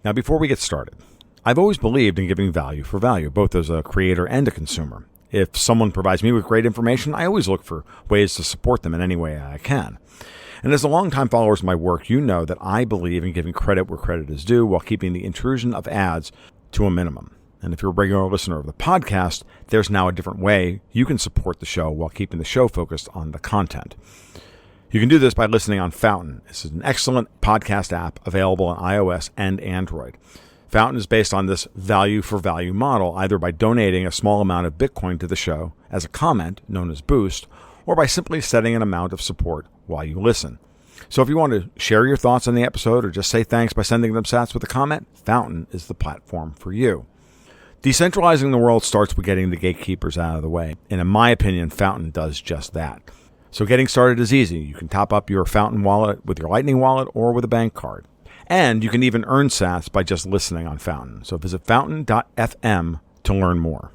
Now, before we get started, I've always believed in giving value for value, both as a creator and a consumer. If someone provides me with great information, I always look for ways to support them in any way I can. And as a longtime followers of my work, you know that I believe in giving credit where credit is due while keeping the intrusion of ads to a minimum. And if you're a regular listener of the podcast, there's now a different way you can support the show while keeping the show focused on the content. You can do this by listening on Fountain. This is an excellent podcast app available on iOS and Android. Fountain is based on this value for value model, either by donating a small amount of Bitcoin to the show as a comment, known as Boost, or by simply setting an amount of support while you listen. So if you want to share your thoughts on the episode or just say thanks by sending them sats with a comment, Fountain is the platform for you. Decentralizing the world starts with getting the gatekeepers out of the way. And in my opinion, Fountain does just that. So getting started is easy. You can top up your Fountain wallet with your Lightning wallet or with a bank card. And you can even earn sats by just listening on Fountain. So visit fountain.fm to learn more.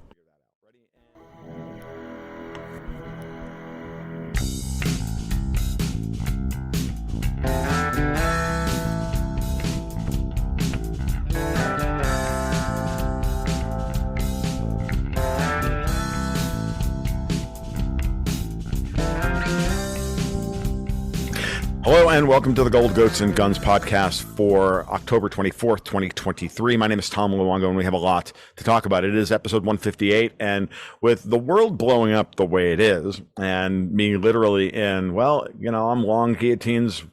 Hello and welcome to the Gold Goats and Guns podcast for October 24th, 2023. My name is Tom Luongo and we have a lot to talk about. It is episode 158, and with the world blowing up the way it is and me literally in, well, you know, I'm long guillotines,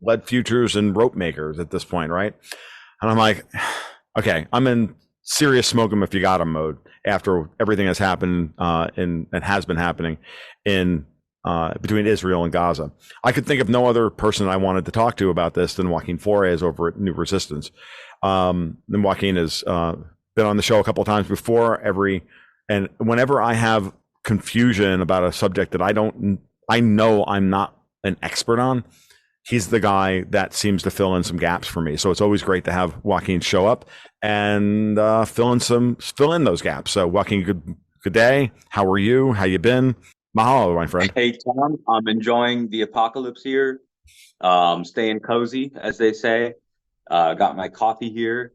lead futures, and rope makers at this point, right? And I'm like, okay, I'm in serious smoke 'em if you got 'em mode after everything has happened and has been happening in between Israel and Gaza. I could think of no other person I wanted to talk to about this than Joaquin Flores over at New Resistance. And Joaquin has been on the show a couple of times before. And whenever I have confusion about a subject that I know I'm not an expert on, he's the guy that seems to fill in some gaps for me. So it's always great to have Joaquin show up and fill in those gaps. So Joaquin, good day. How are you? How you been? Mahalo, my friend. Hey, Tom. I'm enjoying the apocalypse here. Staying cozy, as they say. Got my coffee here.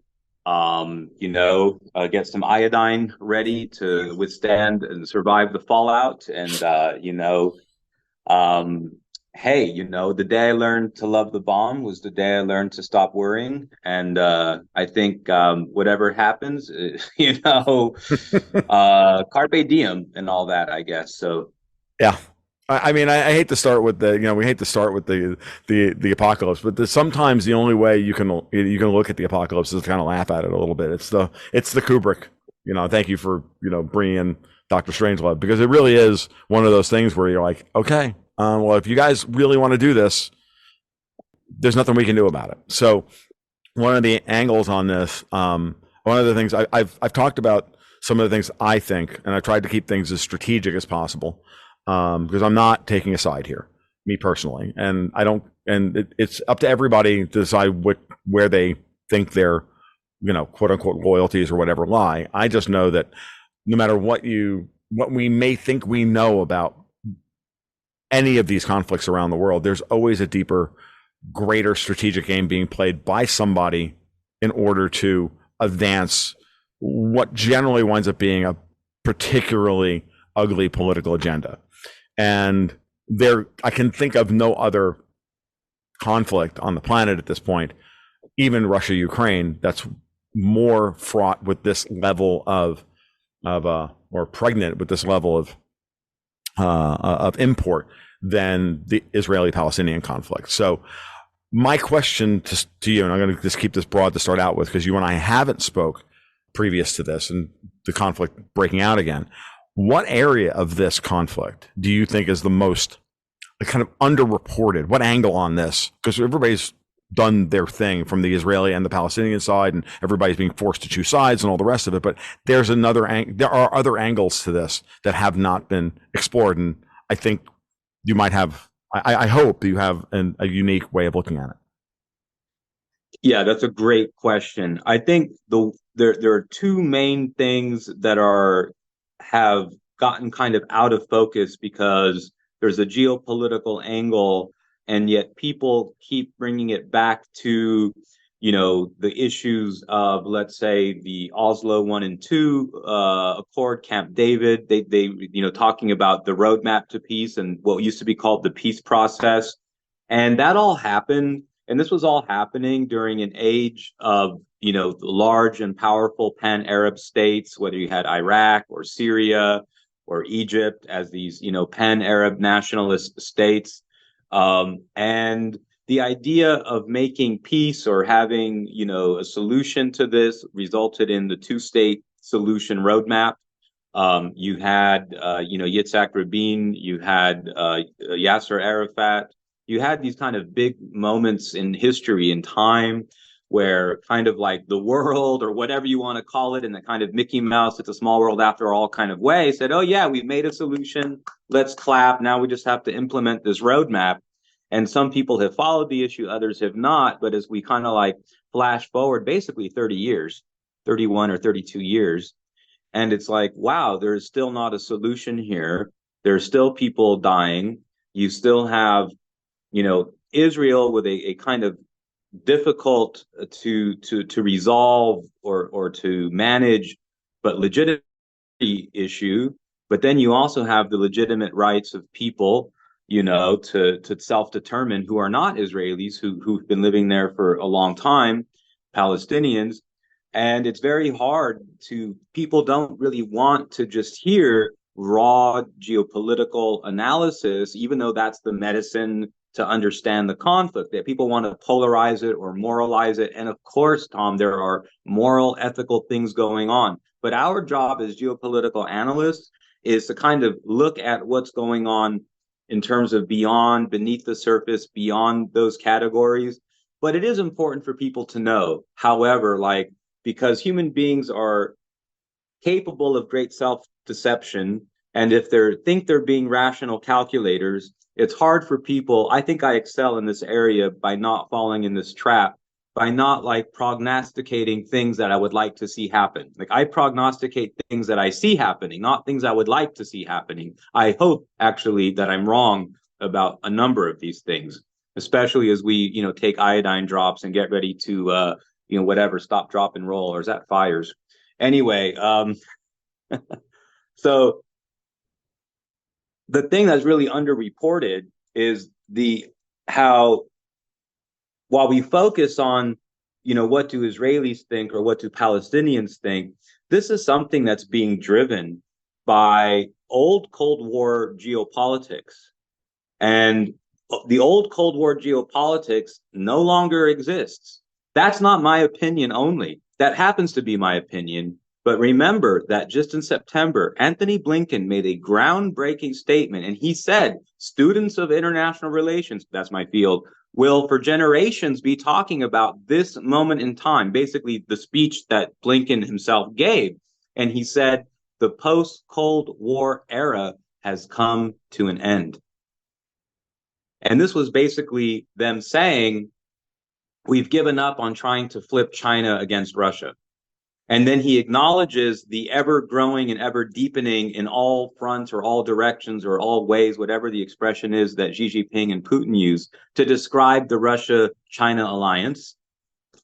Get some iodine ready to withstand and survive the fallout. And, the day I learned to love the bomb was the day I learned to stop worrying. And I think whatever happens, carpe diem and all that, I guess. So. Yeah. I mean, I hate to start with we hate to start with the apocalypse, but sometimes the only way you can look at the apocalypse is to kind of laugh at it a little bit. It's the Kubrick, thank you for, bringing in Dr. Strangelove, because it really is one of those things where you're like, okay, well, if you guys really want to do this, there's nothing we can do about it. So one of the angles on this, one of the things I've talked about, some of the things I think, and I tried to keep things as strategic as possible. Because I'm not taking a side here, me personally, and I don't. And it's up to everybody to decide where they think their, quote unquote loyalties or whatever lie. I just know that no matter what we may think we know about any of these conflicts around the world, there's always a deeper, greater strategic game being played by somebody in order to advance what generally winds up being a particularly ugly political agenda. And I can think of no other conflict on the planet at this point, even Russia-Ukraine, that's more fraught with this level of or pregnant with this level of import than the Israeli-Palestinian conflict. So my question to you, and I'm going to just keep this broad to start out with, because you and I haven't spoke previous to this and the conflict breaking out again. What area of this conflict do you think is the most kind of underreported? What angle on this? Because everybody's done their thing from the Israeli and the Palestinian side, and everybody's being forced to choose sides and all the rest of it. But there are other angles to this that have not been explored, and I think you might have. I hope you have a unique way of looking at it. Yeah, that's a great question. I think there are two main things that have gotten kind of out of focus because there's a geopolitical angle, and yet people keep bringing it back to the issues of, let's say, the Oslo 1 and 2 Accord, Camp David, talking about the roadmap to peace and what used to be called the peace process. And that all happened. And this was all happening during an age of, large and powerful pan-Arab states, whether you had Iraq or Syria or Egypt as these, pan-Arab nationalist states. And the idea of making peace or having, a solution to this resulted in the two-state solution roadmap. You had, Yitzhak Rabin, you had Yasser Arafat. You had these kind of big moments in history and time where kind of like the world, or whatever you want to call it, in the kind of Mickey Mouse, it's a small world after all kind of way, said, oh yeah, we've made a solution. Let's clap. Now we just have to implement this roadmap. And some people have followed the issue, others have not. But as we kind of like flash forward, basically 30 years, 31 or 32 years, and it's like, wow, there's still not a solution here. There's still people dying. You still have, Israel with a kind of difficult to resolve or to manage, but legitimate issue. But then you also have the legitimate rights of people, to self-determine, who are not Israelis, who've been living there for a long time, Palestinians. And it's very hard people don't really want to just hear raw geopolitical analysis, even though that's the medicine to understand the conflict, that people want to polarize it or moralize it. And of course, Tom, there are moral, ethical things going on. But our job as geopolitical analysts is to kind of look at what's going on in terms of beyond, beneath the surface, beyond those categories. But it is important for people to know, however, because human beings are capable of great self-deception. And if they think they're being rational calculators, it's hard for people. I think I excel in this area by not falling in this trap, by not prognosticating things that I would like to see happen. I prognosticate things that I see happening, not things I would like to see happening. I hope actually that I'm wrong about a number of these things, especially as we, take iodine drops and get ready to, whatever, stop, drop, and roll, or is that fires? Anyway, so the thing that's really underreported is how, while we focus on, what do Israelis think or what do Palestinians think, this is something that's being driven by old Cold War geopolitics. And the old Cold War geopolitics no longer exists. That's not my opinion only. That happens to be my opinion. But remember that just in September, Anthony Blinken made a groundbreaking statement, and he said, students of international relations, that's my field, will for generations be talking about this moment in time, basically the speech that Blinken himself gave. And he said, the post-Cold War era has come to an end. And this was basically them saying, we've given up on trying to flip China against Russia. And then he acknowledges the ever growing and ever deepening in all fronts or all directions or all ways, whatever the expression is that Xi Jinping and Putin use to describe the Russia-China alliance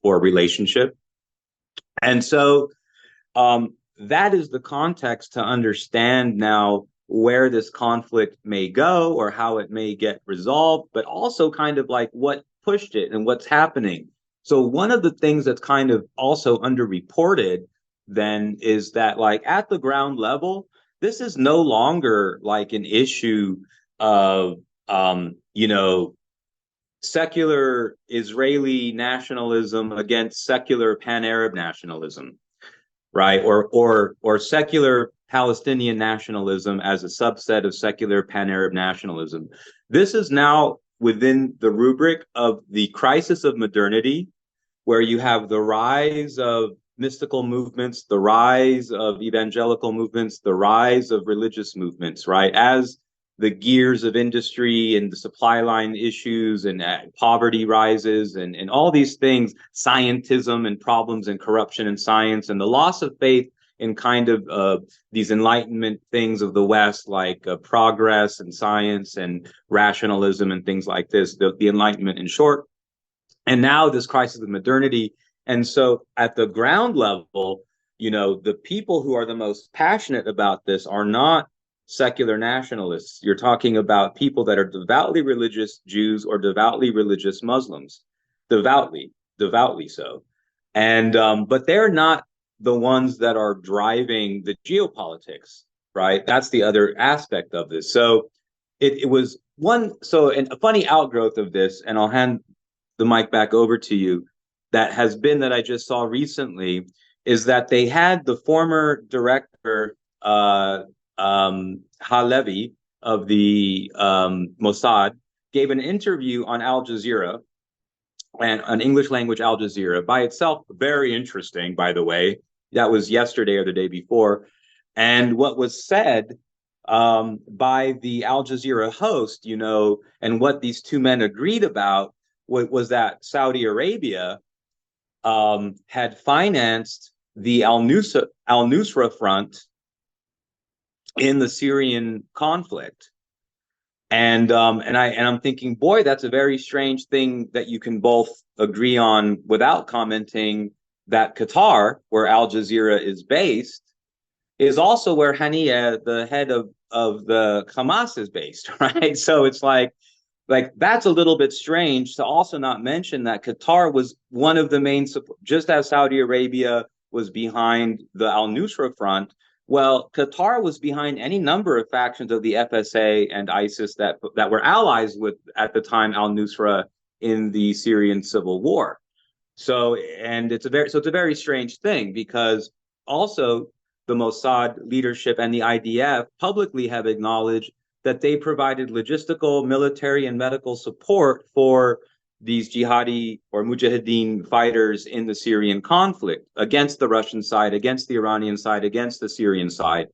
or relationship. And so that is the context to understand now where this conflict may go or how it may get resolved, but also kind of what pushed it and what's happening. So one of the things that's kind of also underreported then is that at the ground level, this is no longer an issue of, secular Israeli nationalism against secular pan-Arab nationalism, right? Or secular Palestinian nationalism as a subset of secular pan-Arab nationalism. This is now within the rubric of the crisis of modernity, where you have the rise of mystical movements, the rise of evangelical movements, the rise of religious movements, right? As the gears of industry and the supply line issues and poverty rises and all these things, scientism and problems and corruption in science and the loss of faith in kind of these enlightenment things of the West, progress and science and rationalism and things like this, the Enlightenment in short. And now this crisis of modernity. And so at the ground level, the people who are the most passionate about this are not secular nationalists. You're talking about people that are devoutly religious Jews or devoutly religious Muslims, devoutly so. And but they're not the ones that are driving the geopolitics, right? That's the other aspect of this. So it was one. So and a funny outgrowth of this, and I'll hand the mic back over to you, that has been that I just saw recently, is that they had the former director, Halevi of the Mossad, gave an interview on Al Jazeera, and an English language Al Jazeera, by itself very interesting, by the way. That was yesterday or the day before. And what was said by the Al Jazeera host, and what these two men agreed about was that Saudi Arabia had financed the Al-Nusra Front in the Syrian conflict. And I'm thinking, boy, that's a very strange thing that you can both agree on without commenting that Qatar, where Al Jazeera is based, is also where Haniya, the head of the Hamas, is based, right? So it's like that's a little bit strange to also not mention that Qatar was one of the main, just as Saudi Arabia was behind the Al-Nusra Front. Well, Qatar was behind any number of factions of the FSA and ISIS that were allies with, at the time, Al-Nusra in the Syrian civil war. So, and it's a very strange thing, because also the Mossad leadership and the IDF publicly have acknowledged that they provided logistical, military, and medical support for these jihadi or mujahideen fighters in the Syrian conflict, against the Russian side, against the Iranian side, against the Syrian side,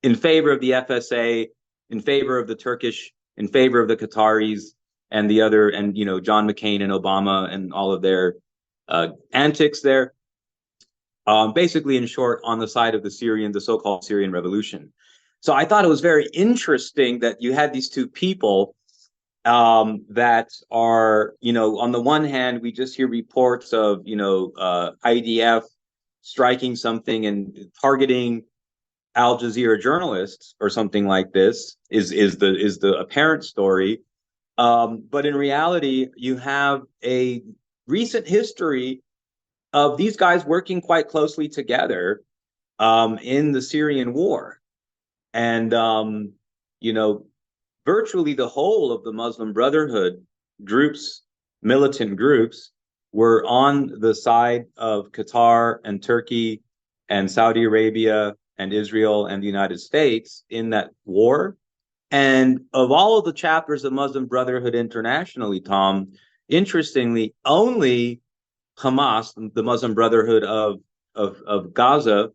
in favor of the FSA, in favor of the Turkish, in favor of the Qataris, and the other, and John McCain and Obama and all of their antics there. Basically, in short, on the side of the so-called Syrian revolution. So I thought it was very interesting that you had these two people that are, on the one hand, we just hear reports of, IDF striking something and targeting Al Jazeera journalists or something like this is the apparent story. But in reality, you have a recent history of these guys working quite closely together in the Syrian war. And, virtually the whole of the Muslim Brotherhood groups, militant groups, were on the side of Qatar and Turkey and Saudi Arabia and Israel and the United States in that war. And of all of the chapters of Muslim Brotherhood internationally, Tom, interestingly, only Hamas, the Muslim Brotherhood of Gaza,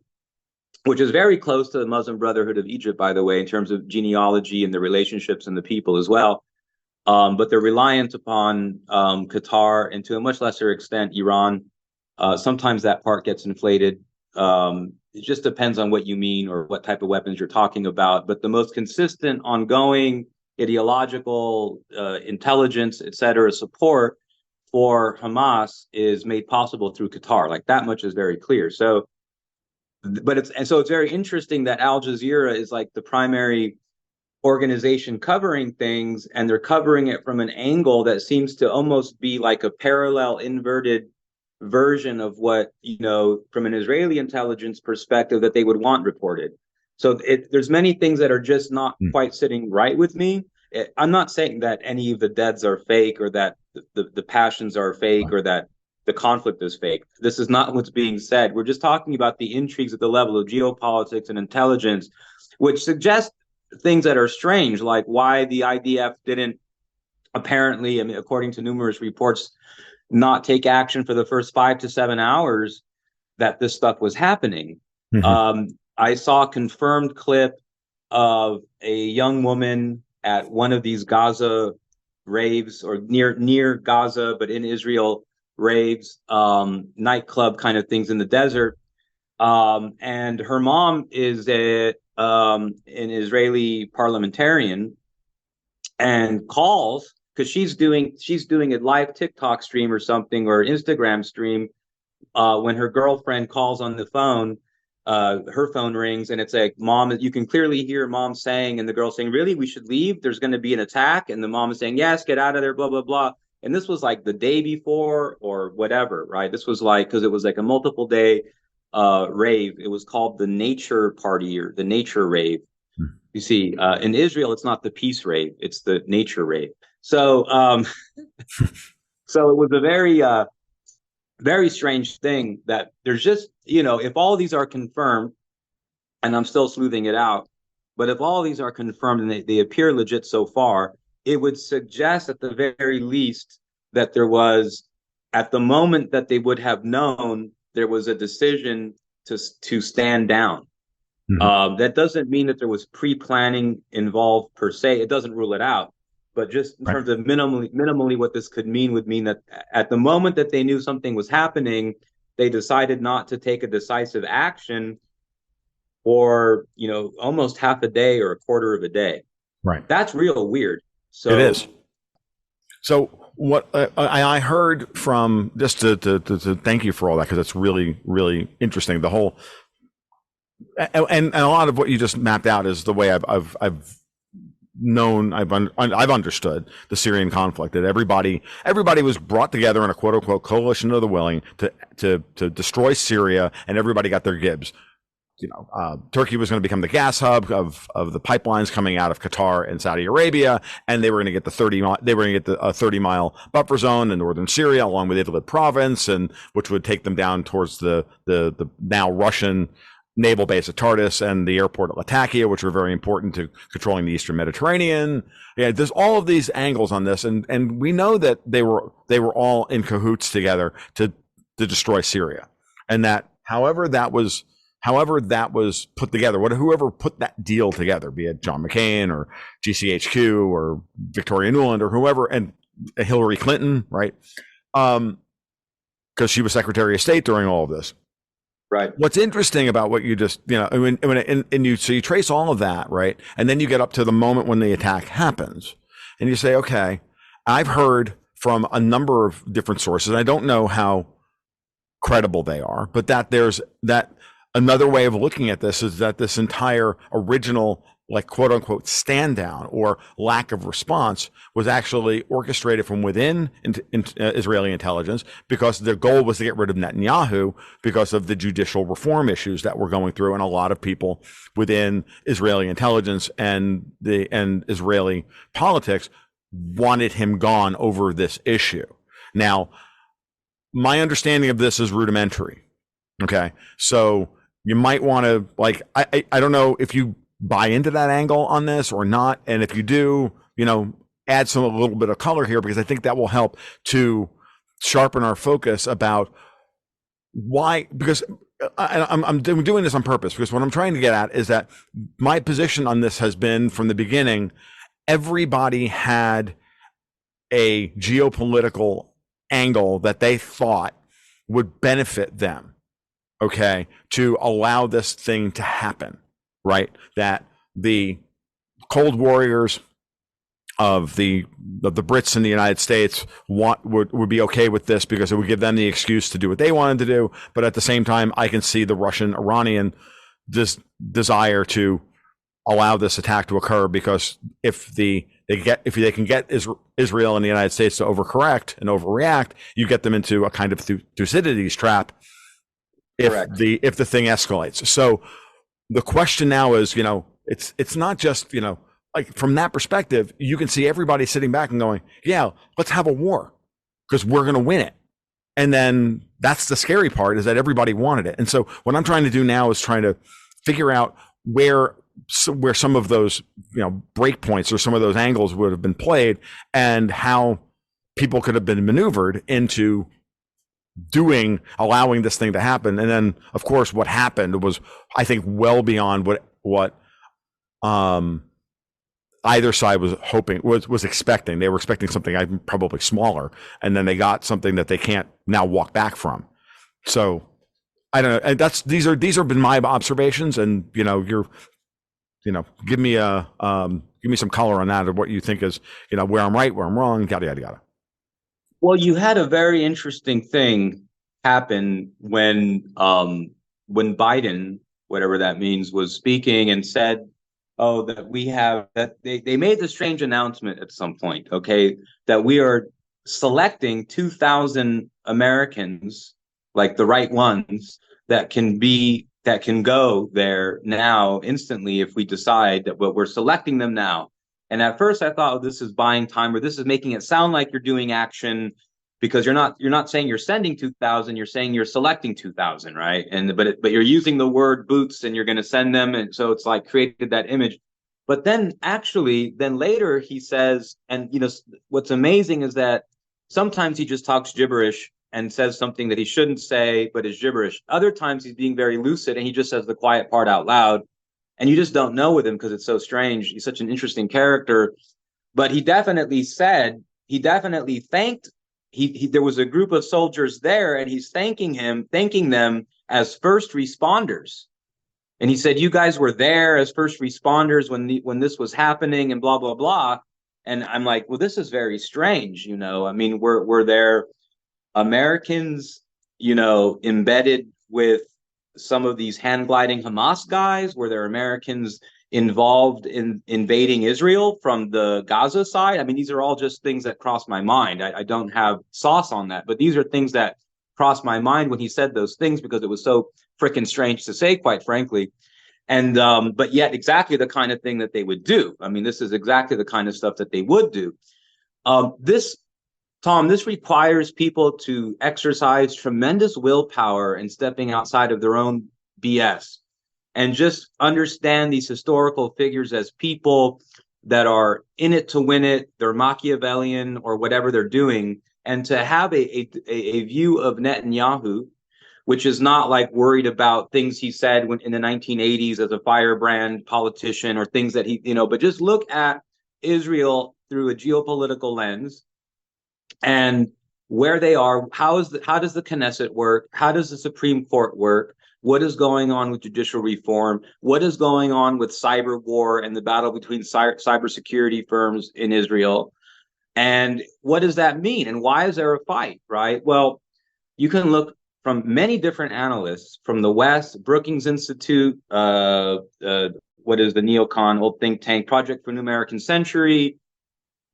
which is very close to the Muslim Brotherhood of Egypt, by the way, in terms of genealogy and the relationships and the people as well. But they're reliant upon Qatar, and to a much lesser extent, Iran. Sometimes that part gets inflated. It just depends on what you mean or what type of weapons you're talking about. But the most consistent, ongoing ideological, intelligence, et cetera, support for Hamas is made possible through Qatar. Like, that much is very clear. So, it's very interesting that Al Jazeera is like the primary organization covering things, and they're covering it from an angle that seems to almost be like a parallel, inverted version of what, from an Israeli intelligence perspective, that they would want reported. So there's many things that are just not quite sitting right with me. I'm not saying that any of the deaths are fake, or that the passions are fake, or that the conflict is fake. This is not what's being said. We're just talking about the intrigues at the level of geopolitics and intelligence, which suggest things that are strange, like why the IDF didn't apparently, according to numerous reports, not take action for the first 5 to 7 hours that this stuff was happening. Mm-hmm. I saw a confirmed clip of a young woman at one of these Gaza raves, or near Gaza, but in Israel, raves, nightclub kind of things in the desert. And her mom is an Israeli parliamentarian, and calls because she's doing a live TikTok stream or something, or Instagram stream, when her girlfriend calls on the phone, her phone rings, and it's like, mom, you can clearly hear mom saying, and the girl saying, really, we should leave, there's going to be an attack, and the mom is saying, yes, get out of there, blah blah blah. And this was like the day before or whatever, right? This was like, because it was like a multiple day rave. It was called the nature party, or the nature rave. You see, in Israel, it's not the peace rave, it's the nature rave. So so it was a very strange thing that there's just, if all these are confirmed, and I'm still sleuthing it out, but if all these are confirmed and they appear legit so far, it would suggest at the very least that there was, at the moment that they would have known, there was a decision to stand down. Mm-hmm. That doesn't mean that there was pre-planning involved per se. It doesn't rule it out. But just in terms of minimally what this could mean, would mean that at the moment that they knew something was happening, they decided not to take a decisive action for, almost half a day or a quarter of a day. Right. That's real weird. So it is. So what I heard from, just to thank you for all that, because it's really, really interesting. The whole, and a lot of what you just mapped out is the way I've known, I've understood the Syrian conflict, that everybody was brought together in a quote unquote coalition of the willing to destroy Syria, and everybody got their gibs. Turkey was going to become the gas hub of the pipelines coming out of Qatar and Saudi Arabia, and they were going to get the 30-mile buffer zone in northern Syria, along with Idlib province, and which would take them down towards the now Russian naval base at Tartus and the airport at Latakia, which were very important to controlling the Eastern Mediterranean. Yeah, there's all of these angles on this, and we know that they were all in cahoots together to destroy Syria, and that however that was put together, whoever put that deal together, be it John McCain or GCHQ or Victoria Nuland or whoever, and Hillary Clinton, right? Because she was Secretary of State during all of this. Right. What's interesting about what you just, so you trace all of that, right? And then you get up to the moment when the attack happens, and you say, okay, I've heard from a number of different sources, and I don't know how credible they are, but that there's that another way of looking at this is that this entire original, like, quote unquote, stand down or lack of response was actually orchestrated from within Israeli intelligence, because the goal was to get rid of Netanyahu because of the judicial reform issues that were going through. And a lot of people within Israeli intelligence and Israeli politics wanted him gone over this issue. Now, my understanding of this is rudimentary. Okay. So you might want to, like, I don't know if you buy into that angle on this or not. And if you do, add a little bit of color here, because I think that will help to sharpen our focus about why, because I'm doing this on purpose, because what I'm trying to get at is that my position on this has been from the beginning, everybody had a geopolitical angle that they thought would benefit them, okay, to allow this thing to happen, right? That the cold warriors of the Brits in the United States would be okay with this because it would give them the excuse to do what they wanted to do. But at the same time, I can see the Russian-Iranian desire to allow this attack to occur, because if they can get Israel and the United States to overcorrect and overreact, you get them into a kind of Thucydides trap if the thing escalates. So the question now is, it's not just, like, from that perspective, you can see everybody sitting back and going, yeah, let's have a war because we're going to win it. And then that's the scary part, is that everybody wanted it. And so what I'm trying to do now is trying to figure out where some of those, break points or some of those angles would have been played, and how people could have been maneuvered into allowing this thing to happen. And then, of course, what happened was, I think, well beyond what either side was hoping, was expecting. They were expecting something probably smaller, and then they got something that they can't now walk back from. So I don't know. And these have been my observations, and Give me some color on that, or what you think is, where I'm right, where I'm wrong, yada yada yada. Well, you had a very interesting thing happen when Biden, whatever that means, was speaking and said, "Oh, that we have that they made the strange announcement at some point, okay, that we are selecting 2,000 Americans, like the right ones, that can go there now instantly if we decide that, but we're selecting them now." And at first I thought, oh, this is buying time, or this is making it sound like you're doing action, because you're not saying you're sending 2,000, you're saying you're selecting 2,000, right? And but you're using the word boots and you're going to send them, and so it's like created that image. But then later he says, and what's amazing is that sometimes he just talks gibberish and says something that he shouldn't say, but is gibberish. Other times he's being very lucid and he just says the quiet part out loud. And you just don't know with him because it's so strange. He's such an interesting character. But he definitely thanked, there was a group of soldiers there and he's thanking them as first responders. And he said, you guys were there as first responders when this was happening and blah, blah, blah. And I'm like, well, this is very strange. I mean, we're there Americans, embedded with some of these hand gliding Hamas guys? Were there Americans involved in invading Israel from the Gaza side? I mean, these are all just things that cross my mind. I don't have sauce on that, but these are things that crossed my mind when he said those things, because it was so freaking strange to say, quite frankly. And but yet exactly the kind of thing that they would do. I mean, this is exactly the kind of stuff that they would do. This Tom, this requires people to exercise tremendous willpower and stepping outside of their own BS, and just understand these historical figures as people that are in it to win it. They're Machiavellian or whatever they're doing. And to have a view of Netanyahu, which is not like worried about things he said in the 1980s as a firebrand politician, or things that but just look at Israel through a geopolitical lens and where they are. How does the Knesset work? How does the Supreme Court work? What is going on with judicial reform? What is going on with cyber war and the battle between cybersecurity firms in Israel? And what does that mean? And why is there a fight, right? Well, you can look from many different analysts from the West, Brookings Institute, what is the neocon, old think tank, Project for New American Century.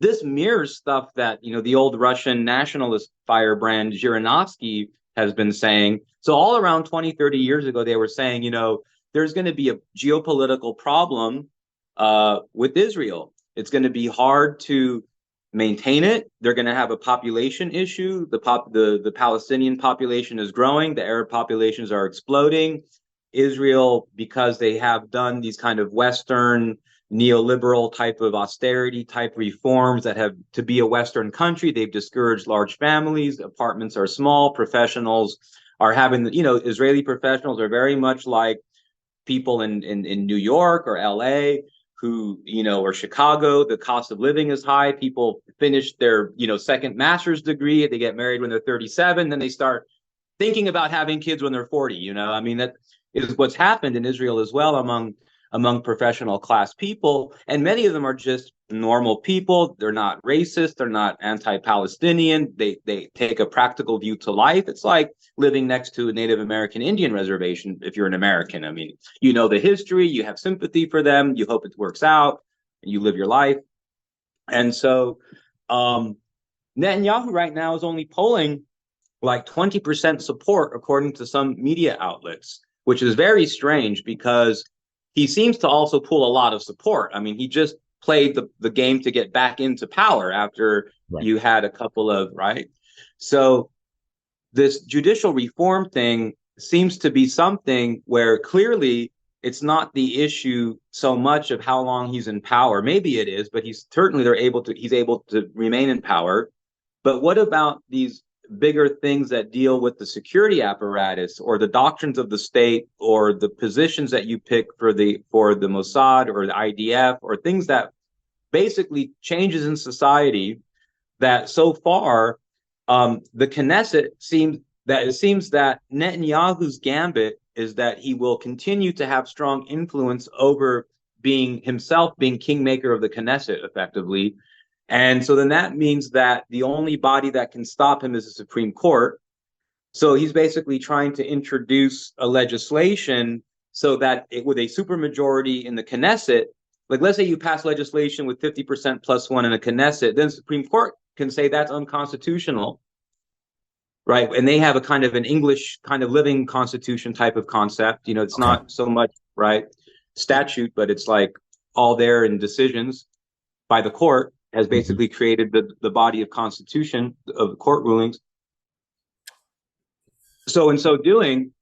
This mirrors stuff that, the old Russian nationalist firebrand Zhirinovsky has been saying. So all around 20, 30 years ago, they were saying, there's going to be a geopolitical problem with Israel. It's going to be hard to maintain it. They're going to have a population issue. The Palestinian population is growing. The Arab populations are exploding. Israel, because they have done these kind of Western neoliberal type of austerity type reforms that have to be a Western country, they've discouraged large families. Apartments are small. Professionals are having, Israeli professionals are very much like people in New York or LA, who, or Chicago. The cost of living is high. People finish their, second master's degree. They get married when they're 37. Then they start thinking about having kids when they're 40. I mean, that is what's happened in Israel as well among professional class people. And many of them are just normal people. They're not racist. They're not anti-Palestinian. They take a practical view to life. It's like living next to a Native American Indian reservation if you're an American. I mean, the history, you have sympathy for them, you hope it works out, and you live your life. And so Netanyahu right now is only polling like 20% support, according to some media outlets, which is very strange because he seems to also pull a lot of support. I mean, he just played the game to get back into power after you had a couple of, right? So this judicial reform thing seems to be something where clearly it's not the issue so much of how long he's in power. Maybe it is, but he's able to remain in power. But what about these bigger things that deal with the security apparatus or the doctrines of the state or the positions that you pick for the Mossad or the IDF, or things that basically changes in society that so far the Knesset seems that Netanyahu's gambit is that he will continue to have strong influence over being himself being kingmaker of the Knesset effectively. And so then that means that the only body that can stop him is the Supreme Court. So he's basically trying to introduce a legislation so that with a supermajority in the Knesset, like let's say you pass legislation with 50% plus one in a Knesset, then the Supreme Court can say that's unconstitutional, right? And they have a kind of an English kind of living constitution type of concept. It's Okay. not so much, right, statute, but it's like all there in decisions by the court has basically created the body of constitution of court rulings. So in so doing,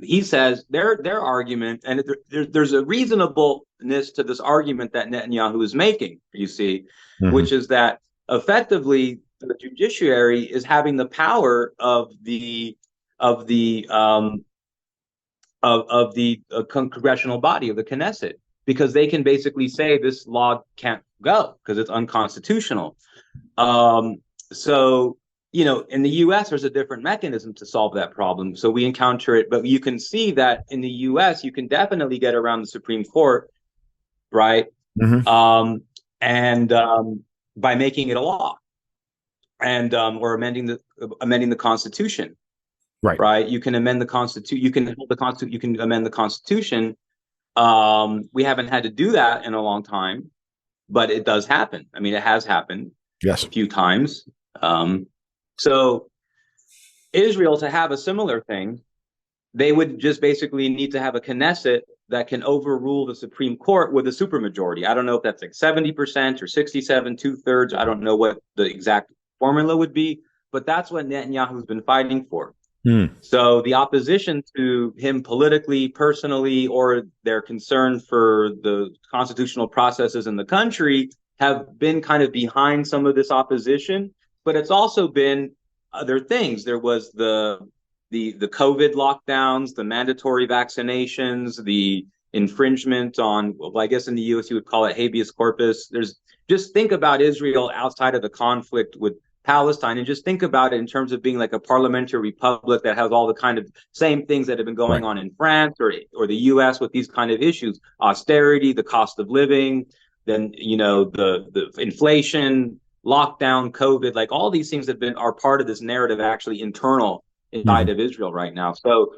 he says their argument, and there's a reasonableness to this argument that Netanyahu is making, you see, which is that effectively the judiciary is having the power of the congressional body of the Knesset, because they can basically say this law can't go because it's unconstitutional. So in the U.S., there's a different mechanism to solve that problem. So we encounter it, but you can see that in the U.S., you can definitely get around the Supreme Court, right? And by making it a law, and or amending the Constitution, right? You can amend the Constitution. You can hold the Constitution. You can amend the Constitution. We haven't had to do that in a long time, but it does happen. I mean, it has happened a few times. So Israel, to have a similar thing, they would just basically need to have a Knesset that can overrule the Supreme Court with a supermajority. I don't know if that's like 70% or 67, 2/3. I don't know what the exact formula would be, but that's what Netanyahu's been fighting for. So the opposition to him politically, personally, or their concern for the constitutional processes in the country have been kind of behind some of this opposition. But it's also been other things. There was the COVID lockdowns, the mandatory vaccinations, the infringement on, well, I guess in the US you would call it habeas corpus. Just think about Israel outside of the conflict with Palestine, and just think about it in terms of being like a parliamentary republic that has all the kind of same things that have been going on in France or the US with these kind of issues: austerity, the cost of living, then the inflation, lockdown, COVID, like all these things are part of this narrative actually internal inside of Israel right now. So,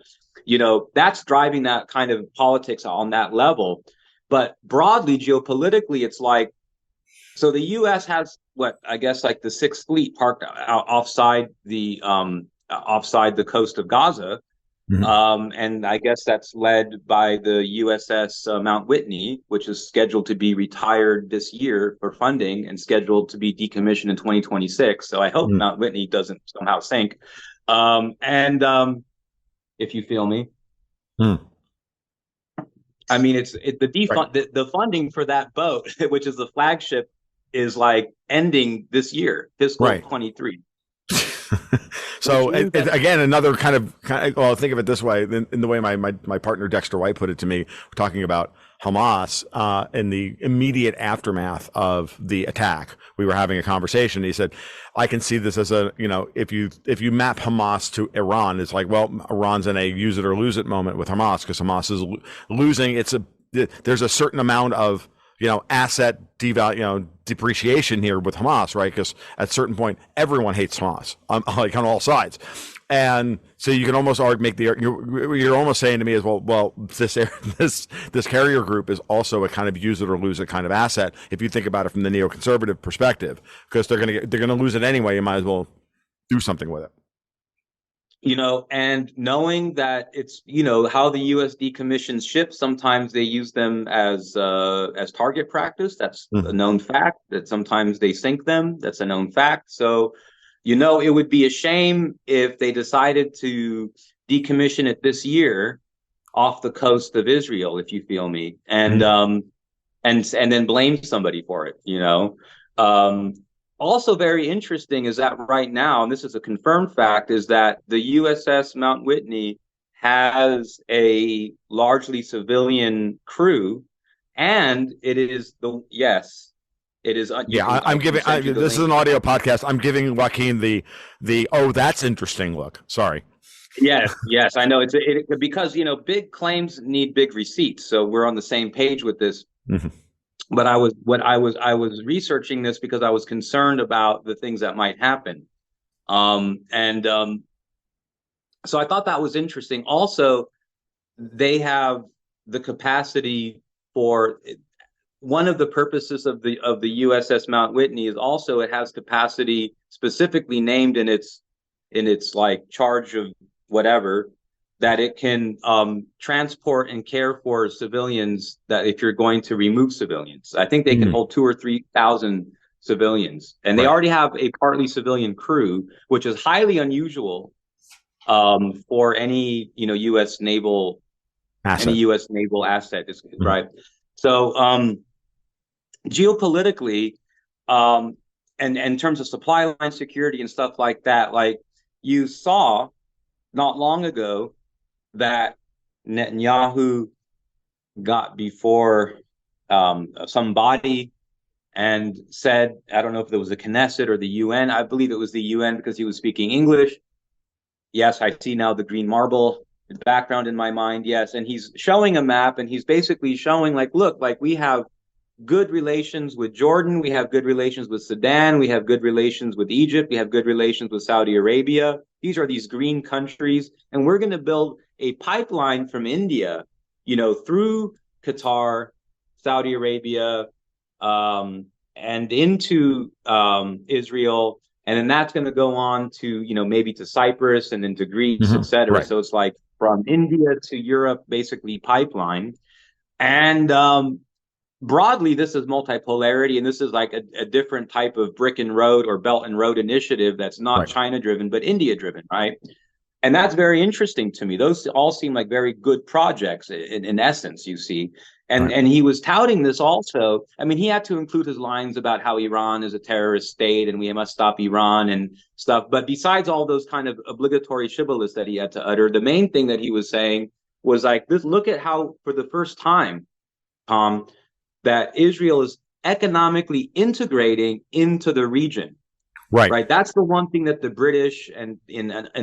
that's driving that kind of politics on that level. But broadly, geopolitically, it's like, so the U.S. has what I guess like the Sixth Fleet parked offside the coast of Gaza. And I guess that's led by the USS Mount Whitney, which is scheduled to be retired this year for funding and scheduled to be decommissioned in 2026. So I hope Mount Whitney doesn't somehow sink. If you feel me. I mean, the funding for that boat, which is the flagship, is like ending this year, fiscal 23. So again, another kind of well, think of it this way, in the way my partner Dexter White put it to me, talking about Hamas in the immediate aftermath of the attack. We were having a conversation. He said, I can see this as if you map Hamas to Iran, it's like, well, Iran's in a use it or lose it moment with Hamas, because Hamas is losing. There's a certain amount of asset depreciation here with Hamas, right? Because at a certain point, everyone hates Hamas, like on all sides. And so you can almost you're almost saying to me as well, this carrier group is also a kind of use it or lose it kind of asset, if you think about it from the neoconservative perspective, because they're gonna lose it anyway. You might as well do something with it. And knowing that it's, how the U.S. decommissions ships, sometimes they use them as target practice. That's a known fact. That sometimes they sink them. That's a known fact. So, it would be a shame if they decided to decommission it this year off the coast of Israel, if you feel me, and then blame somebody for it, Also very interesting is that right now, and this is a confirmed fact, is that the USS Mount Whitney has a largely civilian crew, and it is it is. I'm giving. This is an audio podcast. I'm giving Joaquin the oh, that's interesting look. Sorry. Yes, I know because big claims need big receipts, so we're on the same page with this. Mhm. But I was researching this because I was concerned about the things that might happen, and so I thought that was interesting. Also, they have the capacity for one of the purposes of the USS Mount Whitney is also it has capacity specifically named in its like charge of whatever that it can transport and care for civilians that if you're going to remove civilians. I think they can Mhm. hold 2 or 3 thousand civilians, and they Right. already have a partly civilian crew, which is highly unusual for any Asset. U.S. naval asset, Mhm. right? So geopolitically, and in terms of supply line security and stuff like that, like you saw not long ago that Netanyahu got before some body and said, I don't know if it was the Knesset or the UN. I believe it was the UN because he was speaking English. Yes, I see now the green marble background in my mind. Yes, and he's showing a map, and he's basically showing like, look, like we have good relations with Jordan, we have good relations with Sudan, we have good relations with Egypt, we have good relations with Saudi Arabia. These are these green countries, and we're going to build a pipeline from India, through Qatar, Saudi Arabia, and into Israel, and then that's going to go on to maybe to Cyprus and then to Greece, Mhm. etc. Right. So it's like from India to Europe, basically pipeline, and broadly, this is multipolarity, and this is like a different type of brick and road or belt and road initiative that's not Right. China driven, but India driven, right? And that's very interesting to me. Those all seem like very good projects in essence, you see. And Right. and he was touting this also. I mean, he had to include his lines about how Iran is a terrorist state and we must stop Iran and stuff. But besides all those kind of obligatory shibboleths that he had to utter, the main thing that he was saying was like this: look at how, for the first time, Tom, that Israel is economically integrating into the region, Right. right? That's the one thing that the British and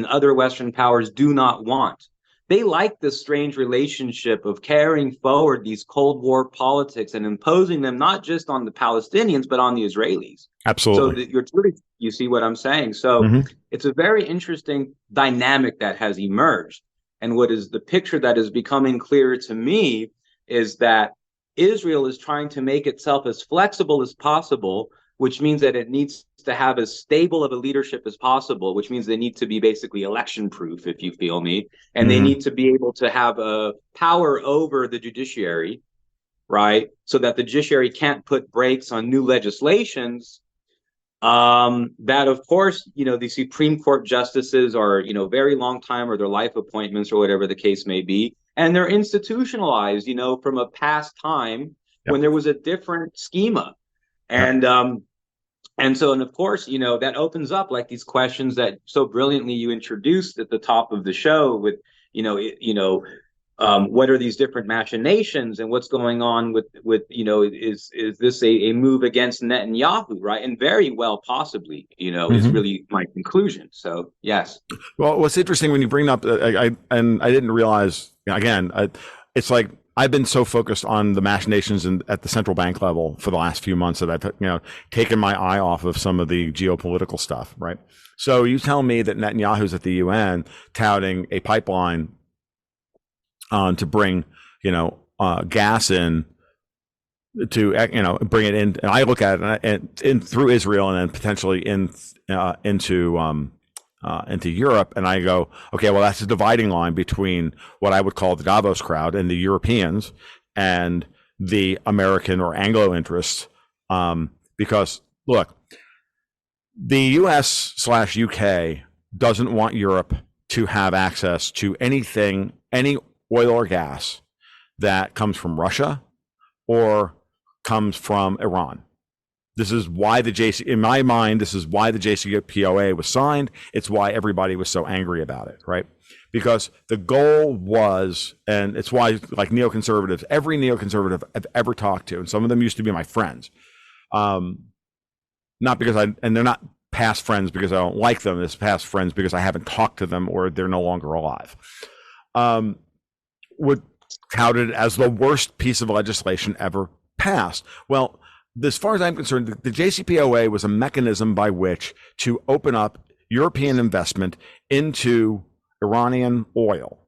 other Western powers do not want. They like this strange relationship of carrying forward these Cold War politics and imposing them not just on the Palestinians, but on the Israelis. So Absolutely. that you see what I'm saying? So Hmm. it's a very interesting dynamic that has emerged. And what is the picture that is becoming clearer to me is that Israel is trying to make itself as flexible as possible, which means that it needs to have as stable of a leadership as possible, which means they need to be basically election proof, if you feel me. And they Hmm. need to be able to have a power over the judiciary, right? So that the judiciary can't put brakes on new legislations. That of course, the Supreme Court justices are, very long time or their life appointments or whatever the case may be. And they're institutionalized, from a past time Yep. when there was a different schema. Yep. And so, and of course, that opens up like these questions that so brilliantly you introduced at the top of the show with, what are these different machinations and what's going on with is this a move against Netanyahu, right? And very well, possibly, is Hmm. really my conclusion. So yes. Well, what's interesting when you bring up, and I didn't realize again, it's like I've been so focused on the machinations at the central bank level for the last few months that I've taken my eye off of some of the geopolitical stuff. Right. So you tell me that Netanyahu's at the UN touting a pipeline to bring gas in to bring it in, and I look at it and through Israel and then potentially into Europe, and I go, okay, well, that's a dividing line between what I would call the Davos crowd and the Europeans and the American or Anglo interests. Because look, the US/UK doesn't want Europe to have access to anything, any oil or gas that comes from Russia or comes from Iran. This is why in my mind, this is why the JCPOA was signed. It's why everybody was so angry about it, right? Because the goal was, and it's why, like neoconservatives, every neoconservative I've ever talked to, and some of them used to be my friends, not because and they're not past friends because I don't like them. It's past friends because I haven't talked to them or they're no longer alive. Would touted as the worst piece of legislation ever passed. Well, as far as I'm concerned, the JCPOA was a mechanism by which to open up European investment into Iranian oil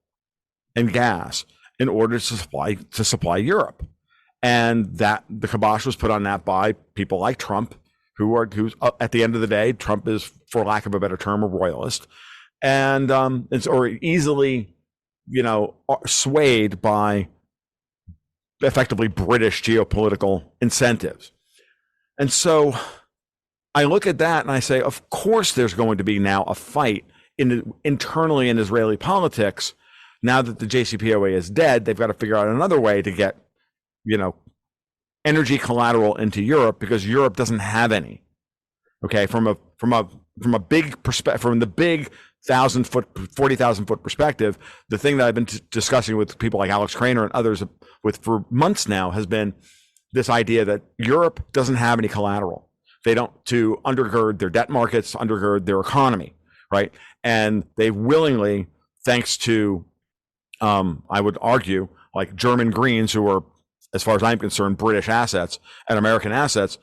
and gas in order to supply Europe. And that the kibosh was put on that by people like Trump, who's at the end of the day, Trump is, for lack of a better term, a royalist, and it's or easily, swayed by effectively British geopolitical incentives. And so I look at that and I say, of course, there's going to be now a fight internally in Israeli politics. Now that the JCPOA is dead, they've got to figure out another way to get, energy collateral into Europe because Europe doesn't have any. Okay, from a big perspective, from the big 40,000 foot perspective, the thing that I've been discussing with people like Alex Craner and others for months now has been this idea that Europe doesn't have any collateral. They don't to undergird their debt markets, undergird their economy, right? And they willingly, thanks to, I would argue, like German Greens, who are, as far as I'm concerned, British assets and American assets,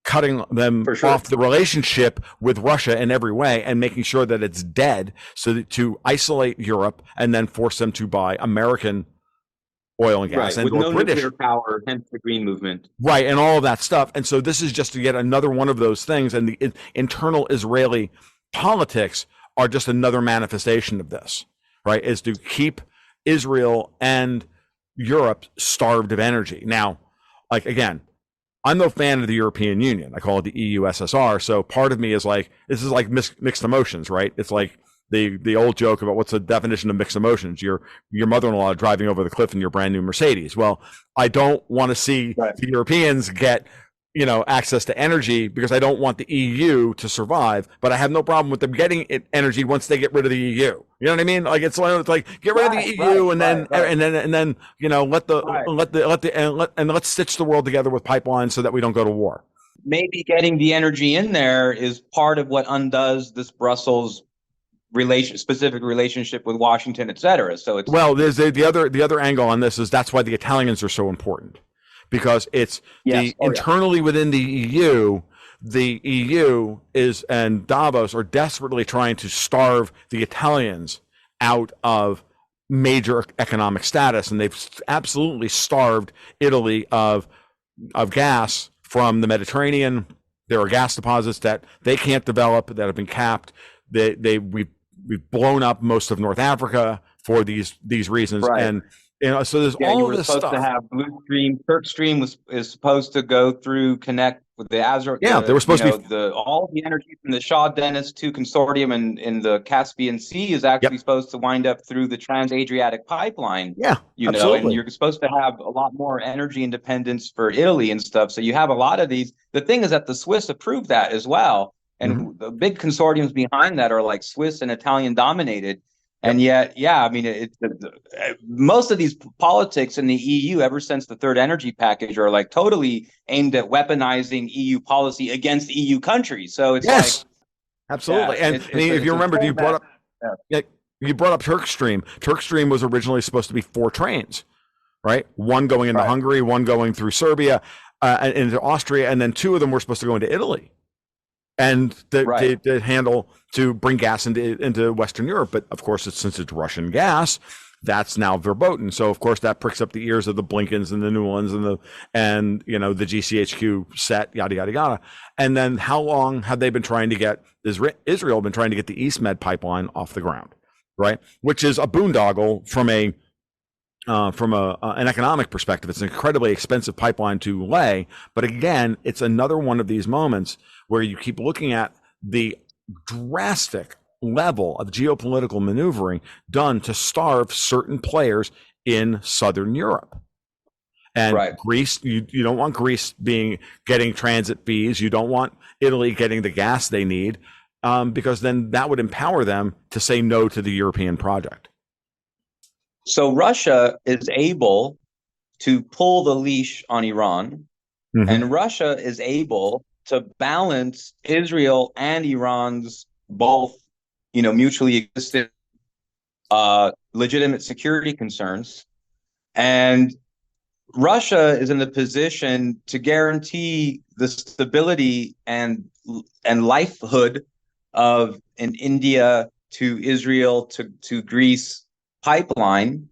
cutting them off the relationship with Russia in every way and making sure that it's dead, so that to isolate Europe and then force them to buy American oil and gas, and with no British nuclear power, hence the Green Movement, right, and all of that stuff. And so this is just to get another one of those things, and the internal Israeli politics are just another manifestation of this, right? Is to keep Israel and Europe starved of energy. Now, like, again, I'm no fan of the European Union. I call it the EU SSR. So part of me is like, this is like mixed emotions, right? It's like the old joke about what's the definition of mixed emotions. Your mother-in-law driving over the cliff in your brand new Mercedes. Well, I don't want to see the Europeans get access to energy because I don't want the EU to survive, but I have no problem with them getting energy once they get rid of the EU. You know what I mean? Like it's like get rid of the EU and then let's stitch the world together with pipelines so that we don't go to war. Maybe getting the energy in there is part of what undoes this Brussels specific relationship with Washington, et cetera. So it's there's the other angle on this is that's why the Italians are so important. Because it's internally within the EU is and Davos are desperately trying to starve the Italians out of major economic status, and they've absolutely starved Italy of gas from the Mediterranean. There are gas deposits that they can't develop that have been capped. We've blown up most of North Africa for these reasons, and so there's all this stuff. To have Blue Stream, Turk Stream is supposed to go through, connect with the Azure. Yeah, they were supposed to be all the energy from the Shah Deniz 2 consortium in the Caspian Sea is actually supposed to wind up through the Trans-Adriatic pipeline. Yeah, absolutely. And you're supposed to have a lot more energy independence for Italy and stuff. So you have a lot of these. The thing is that the Swiss approved that as well, and the big consortiums behind that are like Swiss and Italian dominated. And yet, most of these politics in the EU, ever since the third energy package, are like totally aimed at weaponizing EU policy against EU countries. So it's absolutely. And if you remember, you brought up Turk Stream. Turk Stream was originally supposed to be 4 trains, right? One going into Hungary, one going through Serbia, and into Austria, and then 2 of them were supposed to go into Italy. And to handle to bring gas into Western Europe, but of course, since it's Russian gas, that's now verboten. So of course, that pricks up the ears of the Blinkens and the Newlands and the GCHQ set, yada yada yada. And then how long have they been trying to get Israel been trying to get the East Med pipeline off the ground, right? Which is a boondoggle from an economic perspective. It's an incredibly expensive pipeline to lay, but again, it's another one of these moments where you keep looking at the drastic level of geopolitical maneuvering done to starve certain players in Southern Europe. And Greece, you don't want Greece getting transit fees. You don't want Italy getting the gas they need, because then that would empower them to say no to the European project. So Russia is able to pull the leash on Iran, and Russia is able to balance Israel and Iran's both, mutually existent legitimate security concerns. And Russia is in the position to guarantee the stability and lifehood of an India to Israel to Greece pipeline.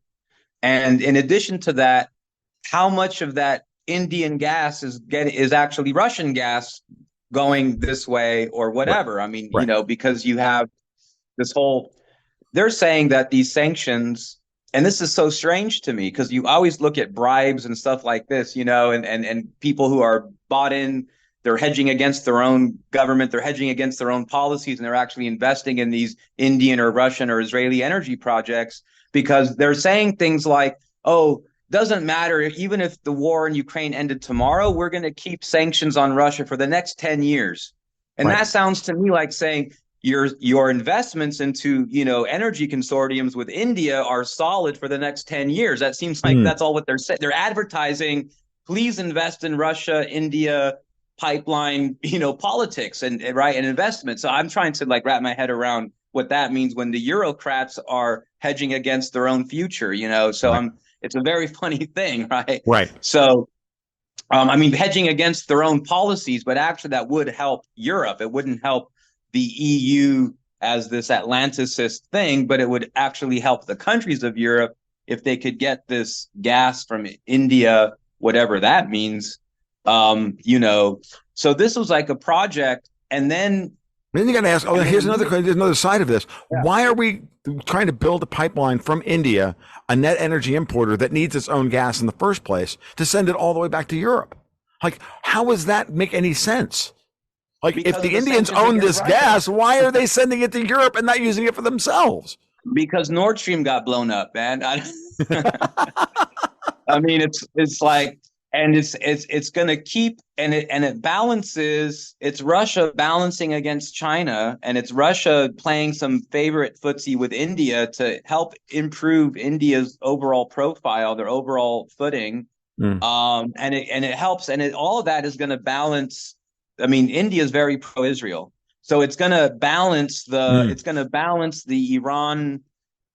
And in addition to that, how much of that Indian gas is actually Russian gas going this way or Right. whatever? I mean, Right. because you have this whole, they're saying that these sanctions, and this is so strange to me because you always look at bribes and stuff like this, and people who are bought in, they're hedging against their own government, they're hedging against their own policies, and they're actually investing in these Indian or Russian or Israeli energy projects because they're saying things like, oh, doesn't matter even if the war in Ukraine ended tomorrow, we're going to keep sanctions on Russia for the next 10 years. And Right. that sounds to me like saying your investments into energy consortiums with India are solid for the next 10 years. That seems like Mm. that's all what they're saying. They're advertising, please invest in Russia, India pipeline, politics and right and investment. So I'm trying to like wrap my head around what that means when the Eurocrats are hedging against their own future. So Right. it's a very funny thing, right? Right. So I mean, hedging against their own policies, but actually that would help Europe. It wouldn't help the EU as this Atlanticist thing, but it would actually help the countries of Europe if they could get this gas from India, whatever that means. So this was like a project, and Then you got to ask, oh, and here's then another question. There's another side of this. yeah, Why are we trying to build a pipeline from India, a net energy importer that needs its own gas in the first place, to send it all the way back to Europe? Like, how does that make any sense? Like, if because of the the Indians sanctions own against this Russia, gas, why are they sending it to Europe and not using it for themselves? because Nord Stream got blown up, man. I mean, it's like, and it's going to keep, and it balances. It's Russia balancing against China, and it's Russia playing some favorite footsie with India to help improve India's overall profile, their overall footing. Mm. And it helps, and all of that is going to balance. I mean, India is very pro-Israel, so Mm. it's going to balance the Iran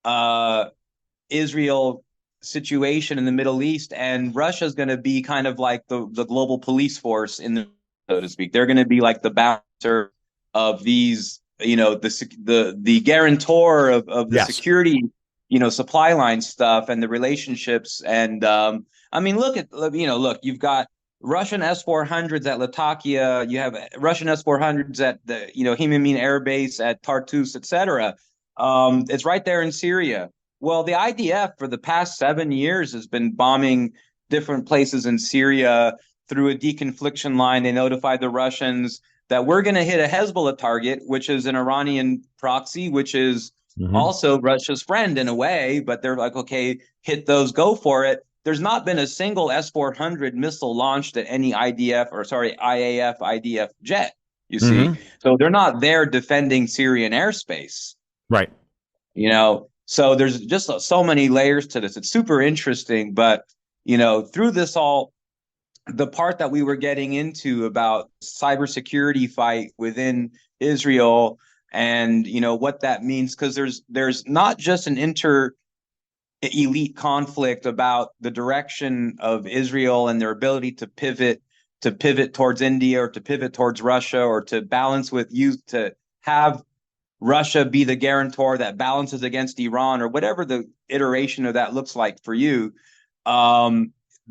uh, Israel situation in the Middle East, and Russia is going to be kind of like the global police force so to speak. They're going to be like the balancer of these, the guarantor of the Yes. security, supply line stuff and the relationships. And I mean, look, you've got Russian S-400s at Latakia. You have Russian S-400s at the, Himyim Air Base at Tartus, etc. It's right there in Syria. Well, the IDF for the past 7 years has been bombing different places in Syria through a deconfliction line. They notified the Russians that we're going to hit a Hezbollah target, which is an Iranian proxy, which is Mm-hmm. also Russia's friend in a way, but they're like, okay, hit those, go for it. There's not been a single S-400 missile launched at any IAF, IDF jet, you see. Mm-hmm. So they're not there defending Syrian airspace. Right. So there's just so many layers to this. It's super interesting, but through this all, the part that we were getting into about cybersecurity fight within Israel and what that means, because there's not just an inter elite conflict about the direction of Israel and their ability to pivot towards India or to pivot towards Russia or to balance with you to have Russia be the guarantor that balances against Iran or whatever the iteration of that looks like for you.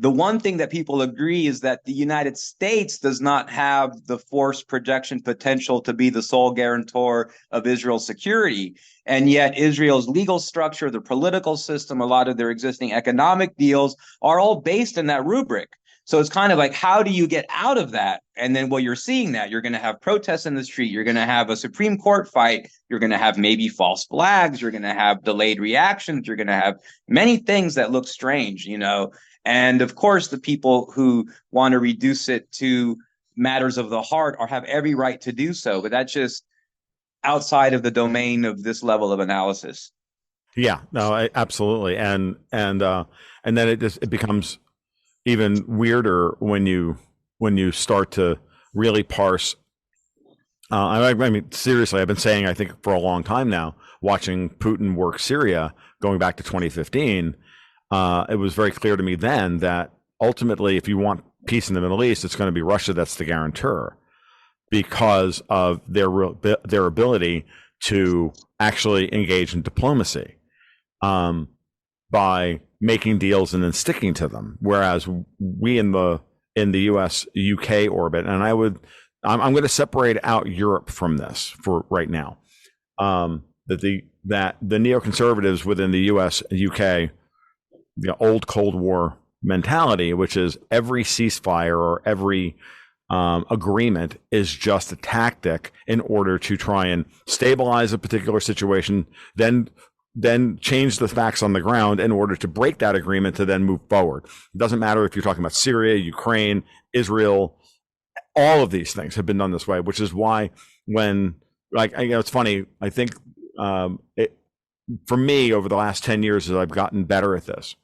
The one thing that people agree is that the United States does not have the force projection potential to be the sole guarantor of Israel's security. And yet Israel's legal structure, the political system, a lot of their existing economic deals are all based in that rubric. So it's kind of like, how do you get out of that? And then, well, you're seeing that. You're going to have protests in the street. You're going to have a Supreme Court fight. You're going to have maybe false flags. You're going to have delayed reactions. You're going to have many things that look strange. And of course, the people who want to reduce it to matters of the heart or have every right to do so. But that's just outside of the domain of this level of analysis. Yeah. No. Absolutely. And then it becomes even weirder when you start to really parse. I mean, seriously, I've been saying, I think for a long time now, watching Putin work Syria going back to 2015, it was very clear to me then that ultimately, if you want peace in the Middle East, it's going to be Russia that's the guarantor because of their ability to actually engage in diplomacy by making deals and then sticking to them. Whereas we in the U.S. UK orbit, and I'm going to separate out Europe from this for right now. That the neoconservatives within the U.S. and UK, the old Cold War mentality, which is every ceasefire or every agreement is just a tactic in order to try and stabilize a particular situation, then change the facts on the ground in order to break that agreement to then move forward. It doesn't matter if you're talking about Syria, Ukraine, Israel, all of these things have been done this way, which is why when, like, it's funny, I think for me over the last 10 years as I've gotten better at this,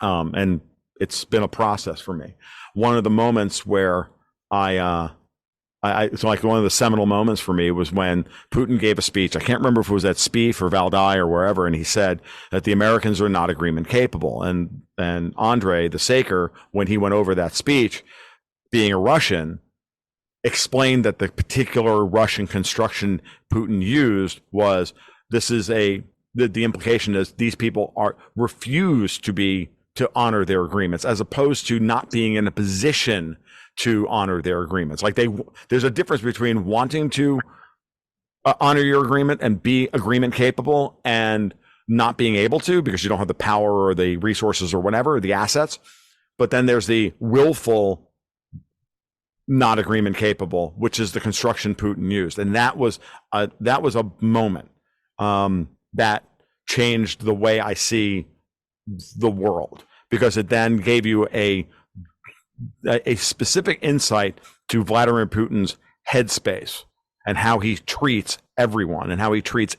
and it's been a process for me. One of the moments where it's like one of the seminal moments for me was when Putin gave a speech. I can't remember if it was at Spieth or Valdai or wherever, and he said that the Americans are not agreement capable. And Andre, the Saker, when he went over that speech, being a Russian, explained that the particular Russian construction Putin used was the implication is these people refuse to honor their agreements, as opposed to not being in a position to honor their agreements. Like there's a difference between wanting to honor your agreement and be agreement capable and not being able to because you don't have the power or the resources or whatever, the assets. But then there's the willful not agreement capable, which is the construction Putin used. And that was a moment that changed the way I see the world, because it then gave you a specific insight to Vladimir Putin's headspace and how he treats everyone and how he treats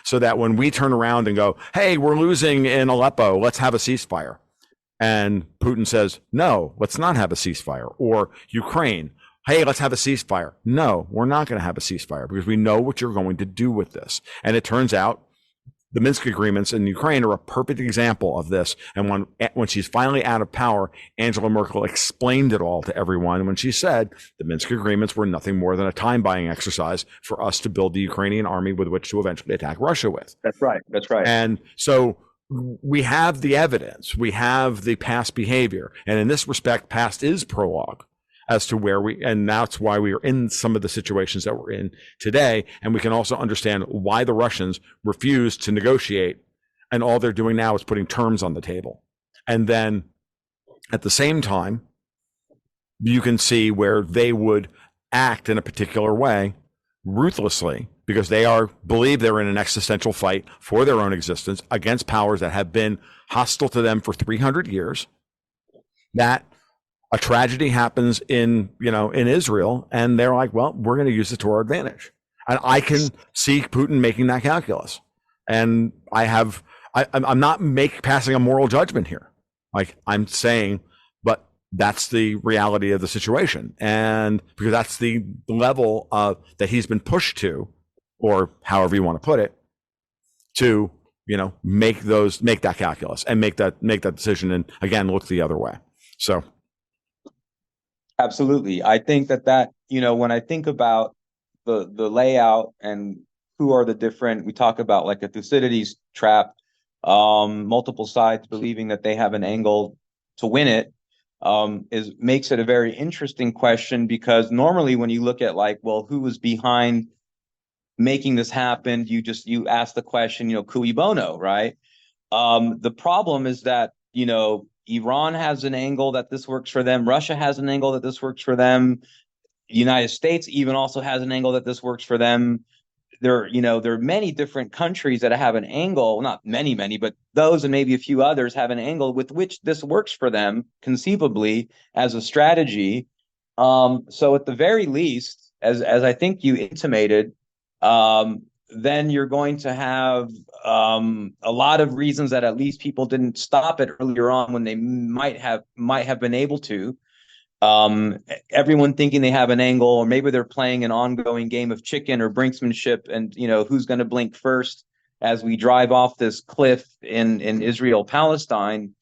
so that when we turn around and go, hey, we're losing in Aleppo, let's have a ceasefire. And Putin says, no, let's not have a ceasefire. Or Ukraine, hey, let's have a ceasefire. No, we're not going to have a ceasefire because we know what you're going to do with this. And it turns out the Minsk agreements in Ukraine are a perfect example of this. And when she's finally out of power, Angela Merkel explained it all to everyone when she said the Minsk agreements were nothing more than a time-buying exercise for us to build the Ukrainian army with which to eventually attack Russia with. That's right. That's right. And so we have the evidence, we have the past behavior. And in this respect, past is prologue as to and that's why we are in some of the situations that we're in today. And we can also understand why the Russians refuse to negotiate. And all they're doing now is putting terms on the table. And then at the same time, you can see where they would act in a particular way ruthlessly because they believe they're in an existential fight for their own existence against powers that have been hostile to them for 300 years. That a tragedy happens in Israel, and they're like, well, we're going to use it to our advantage. And I can see Putin making that calculus. And I'm not passing a moral judgment here. Like I'm saying, but that's the reality of the situation. And because that's the level that he's been pushed to, or however you want to put it, to, make that calculus and make that decision. And again, look the other way. So. Absolutely. I think that, when I think about the layout and who are the different, we talk about like a Thucydides trap, multiple sides believing that they have an angle to win it, makes it a very interesting question, because normally when you look at like, well, who was behind making this happen, you ask the question, cui bono, right? The problem is that, Iran has an angle that this works for them. Russia has an angle that this works for them. The United States even also has an angle that this works for them. There are many different countries that have an angle, not many, but those and maybe a few others have an angle with which this works for them conceivably as a strategy. So at the very least, as I think you intimated, then you're going to have a lot of reasons that at least people didn't stop it earlier on when they might have been able to. um, everyone thinking they have an angle, or maybe they're playing an ongoing game of chicken or brinksmanship, and who's going to blink first as we drive off this cliff in Israel Palestine.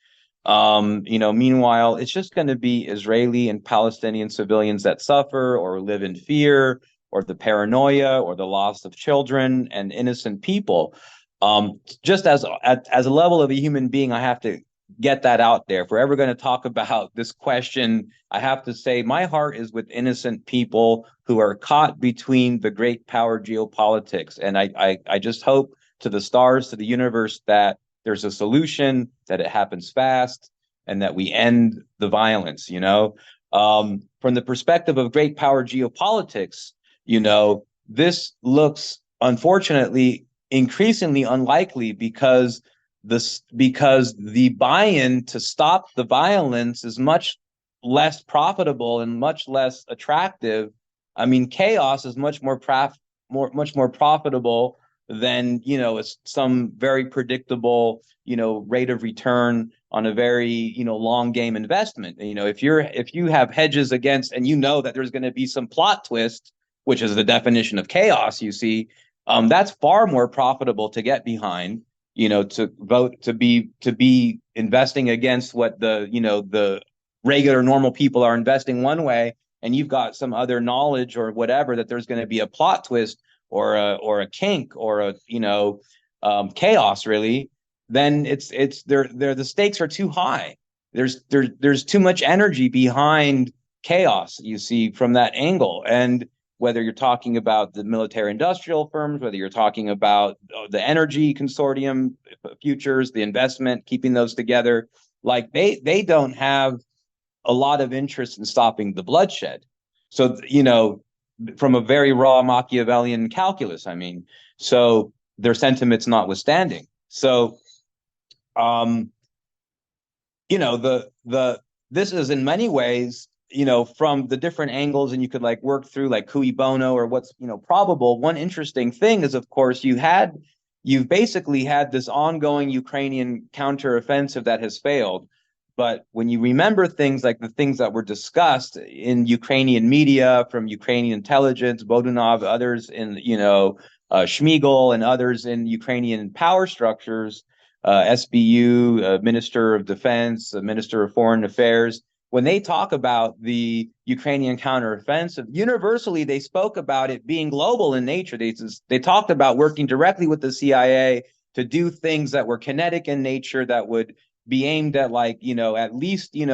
Meanwhile, it's just going to be Israeli and Palestinian civilians that suffer or live in fear, or the paranoia, or the loss of children and innocent people. Just as a level of a human being, I have to get that out there. If we're ever going to talk about this question, I have to say my heart is with innocent people who are caught between the great power geopolitics. And I just hope to the stars, to the universe, that there's a solution, that it happens fast, and that we end the violence. From the perspective of great power geopolitics, this looks, unfortunately, increasingly unlikely, because the buy-in to stop the violence is much less profitable and much less attractive. I mean, chaos is much more profitable than some very predictable rate of return on a very long game investment. If you have hedges against, and that there's going to be some plot twist, which is the definition of chaos, that's far more profitable to get behind, to vote, to be investing against what the regular normal people are investing one way, and you've got some other knowledge or whatever that there's going to be a plot twist or a kink or a chaos, really. Then the stakes are too high. There's too much energy behind chaos, from that angle. And whether you're talking about the military industrial firms, whether you're talking about the energy consortium futures, the investment, keeping those together, like they don't have a lot of interest in stopping the bloodshed. So, from a very raw Machiavellian calculus, so their sentiments notwithstanding. So, this is in many ways, from the different angles, and you could work through cui bono or what's probable. One interesting thing is, of course, you've basically had this ongoing Ukrainian counteroffensive that has failed. But when you remember things like the things that were discussed in Ukrainian media, from Ukrainian intelligence, Bodunov, others in Shmigel, and others in Ukrainian power structures, SBU, Minister of Defense, Minister of Foreign Affairs, when they talk about the Ukrainian counteroffensive, universally they spoke about it being global in nature. They talked about working directly with the CIA to do things that were kinetic in nature, that would be aimed at at least in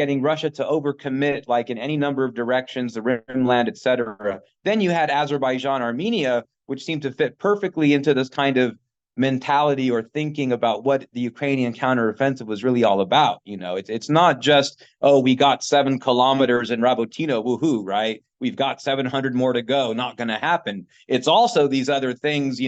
getting Russia to overcommit in any number of directions, the Rimland, etc. Then you had Azerbaijan, Armenia, which seemed to fit perfectly into this kind of mentality or thinking about what the Ukrainian counteroffensive was really all about. It's not just, oh, we got 7 kilometers in Rabotino, woohoo, right? We've got 700 more to go, not going to happen. It's also these other things,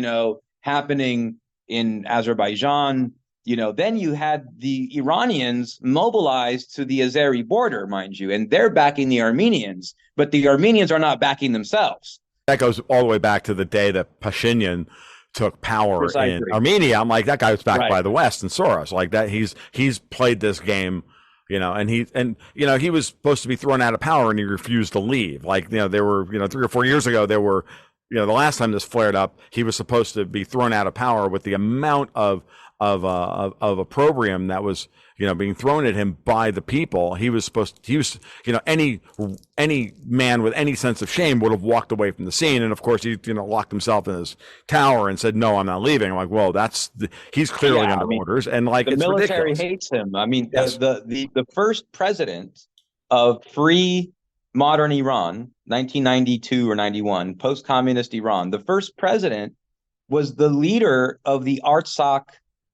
happening in Azerbaijan. Then you had the Iranians mobilized to the Azeri border, mind you, and they're backing the Armenians, but the Armenians are not backing themselves. That goes all the way back to the day that Pashinyan took power Precisely. in Armenia. I'm like, that guy was backed Right. by the West and Soros. Like that, he's played this game, and he was supposed to be thrown out of power, and he refused to leave. There were 3 or 4 years ago, there were the last time this flared up, he was supposed to be thrown out of power with the amount of opprobrium that was being thrown at him by the people. He was any man with any sense of shame would have walked away from the scene, and of course he locked himself in his tower and said, no, I'm not leaving. I'm like, well, he's clearly under orders, and the it's military ridiculous. hates him. Yes. The first president of free modern Iran, 1992 or 91, post-communist Iran, the first president was the leader of the Artsakh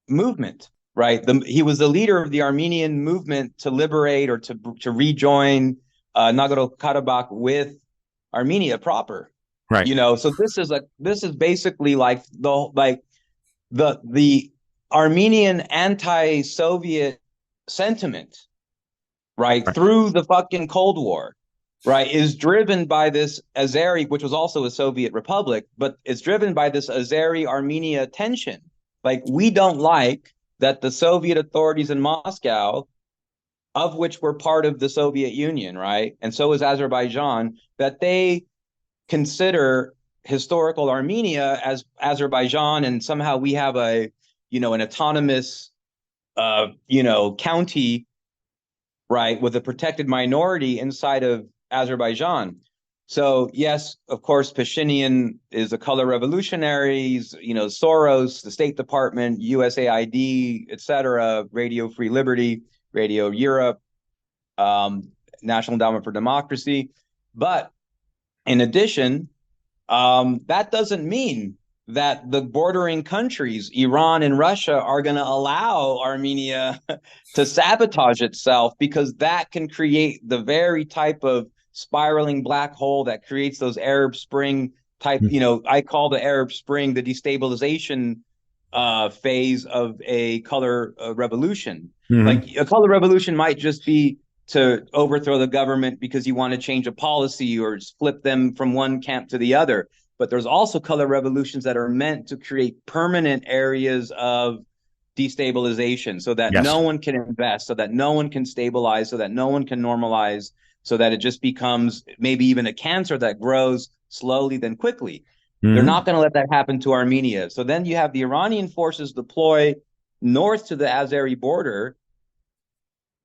movement, right? He was the leader of the Armenian movement to liberate or to rejoin Nagorno-Karabakh with Armenia proper. Right. So this is basically the Armenian anti-Soviet sentiment, right, through the fucking Cold War, right, is driven by this Azeri, which was also a Soviet republic, but it's driven by this Azeri-Armenia tension. We don't like that the Soviet authorities in Moscow of which were part of the Soviet Union, right? And so is Azerbaijan, that they consider historical Armenia as Azerbaijan, and somehow we have a, an autonomous, county, right, with a protected minority inside of Azerbaijan. So yes, of course, Pashinyan is a color revolutionary. Soros, the State Department, USAID, etc., Radio Free Liberty, Radio Europe, National Endowment for Democracy. But in addition, that doesn't mean that the bordering countries, Iran and Russia, are going to allow Armenia to sabotage itself, because that can create the very type of spiraling black hole that creates those Arab Spring type, I call the Arab Spring the destabilization phase of a color revolution. Mm-hmm. Like a color revolution might just be to overthrow the government because you want to change a policy or flip them from one camp to the other. But there's also color revolutions that are meant to create permanent areas of destabilization, so that no one can invest, so that no one can stabilize, so that no one can normalize, so that it just becomes maybe even a cancer that grows slowly then quickly. Mm-hmm. They're not going to let that happen to Armenia. So then you have the Iranian forces deploy north to the Azeri border.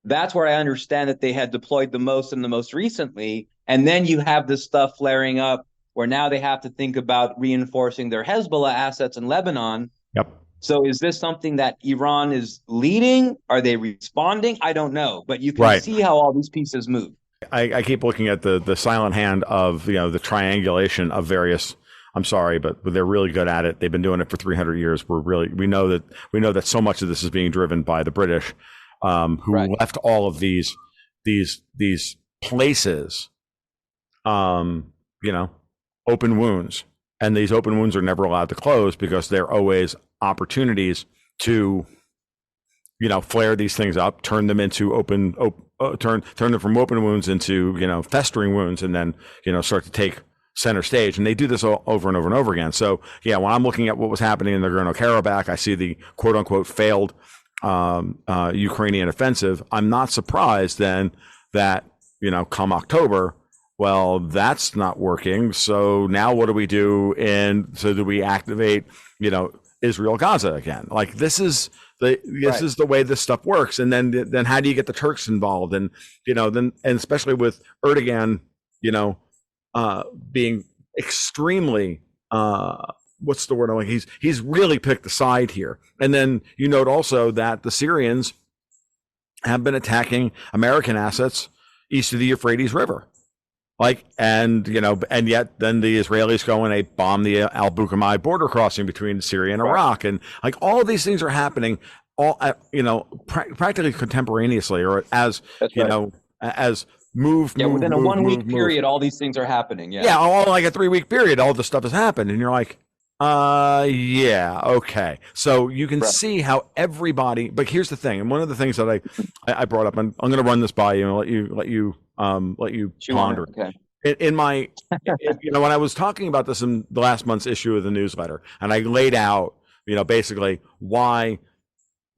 That's where I understand that they had deployed the most and the most recently. And then you have this stuff flaring up where now they have to think about reinforcing their Hezbollah assets in Lebanon. Yep. So is this something that Iran is leading? Are they responding? I don't know. But you can see how all these pieces move. I keep looking at the silent hand of, the triangulation of various. I'm sorry, but they're really good at it. They've been doing it for 300 years. We know that so much of this is being driven by the British, who left all of these places, open wounds, and these open wounds are never allowed to close because they're always opportunities to, flare these things up, turn them into turn them from open wounds into, festering wounds, and then, start to take center stage. And they do this over and over and over again. So yeah, when I'm looking at what was happening in the Nagorno-Karabakh, I see the quote unquote failed Ukrainian offensive. I'm not surprised then that, come October, well, that's not working. So now what do we do? And so do we activate, Israel Gaza again? Like this is the way this stuff works. And then how do you get the Turks involved? And and especially with Erdogan, being extremely what's the word? Like he's really picked a side here. And then you note also that the Syrians have been attacking American assets east of the Euphrates River. And yet then the Israelis go and they bomb the Al Bukamai border crossing between Syria and Iraq. And all of these things are happening all practically contemporaneously, or as, as move within a 1 week period, all these things are happening. All like a 3 week period, all this stuff has happened. And you're like, okay. So you can see how everybody, but here's the thing. And one of the things that I brought up, and I'm going to run this by you and let you ponder. Okay. In my, when I was talking about this in the last month's issue of the newsletter, and I laid out, basically why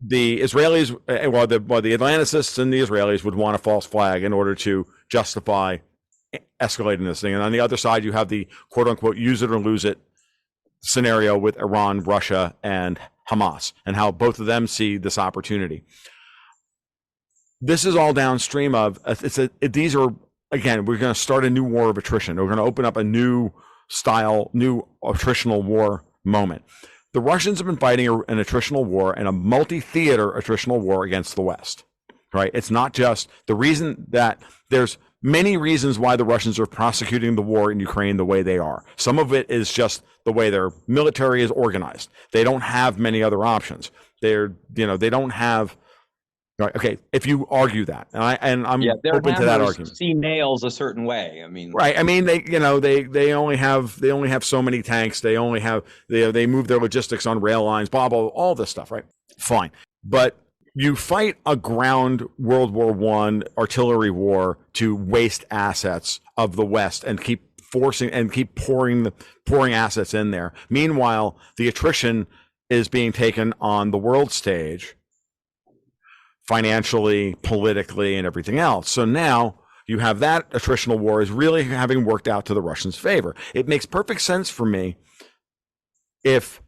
the Israelis, well, the Atlanticists and the Israelis would want a false flag in order to justify escalating this thing. And on the other side, you have the quote unquote use it or lose it scenario with Iran, Russia, and Hamas, and how both of them see this opportunity. This is all downstream of these are, again, we're going to start a new war of attrition. We're going to open up a new attritional war moment. The Russians have been fighting an attritional war and a multi-theater attritional war against the West, right? It's not just the reason that there's many reasons why the Russians are prosecuting the war in Ukraine the way they are. Some of it is just the way their military is organized. They don't have many other options. They don't have. Right. Okay. If you argue that, and I'm open to that argument. See nails a certain way. I mean, right. I mean, they only have so many tanks. They move their logistics on rail lines. Blah blah. All this stuff. Right. Fine. But you fight a ground World War I artillery war to waste assets of the West and keep pouring assets in there. Meanwhile, the attrition is being taken on the world stage financially, politically, and everything else. So now you have that attritional war is really having worked out to the Russians' favor. It makes perfect sense for me if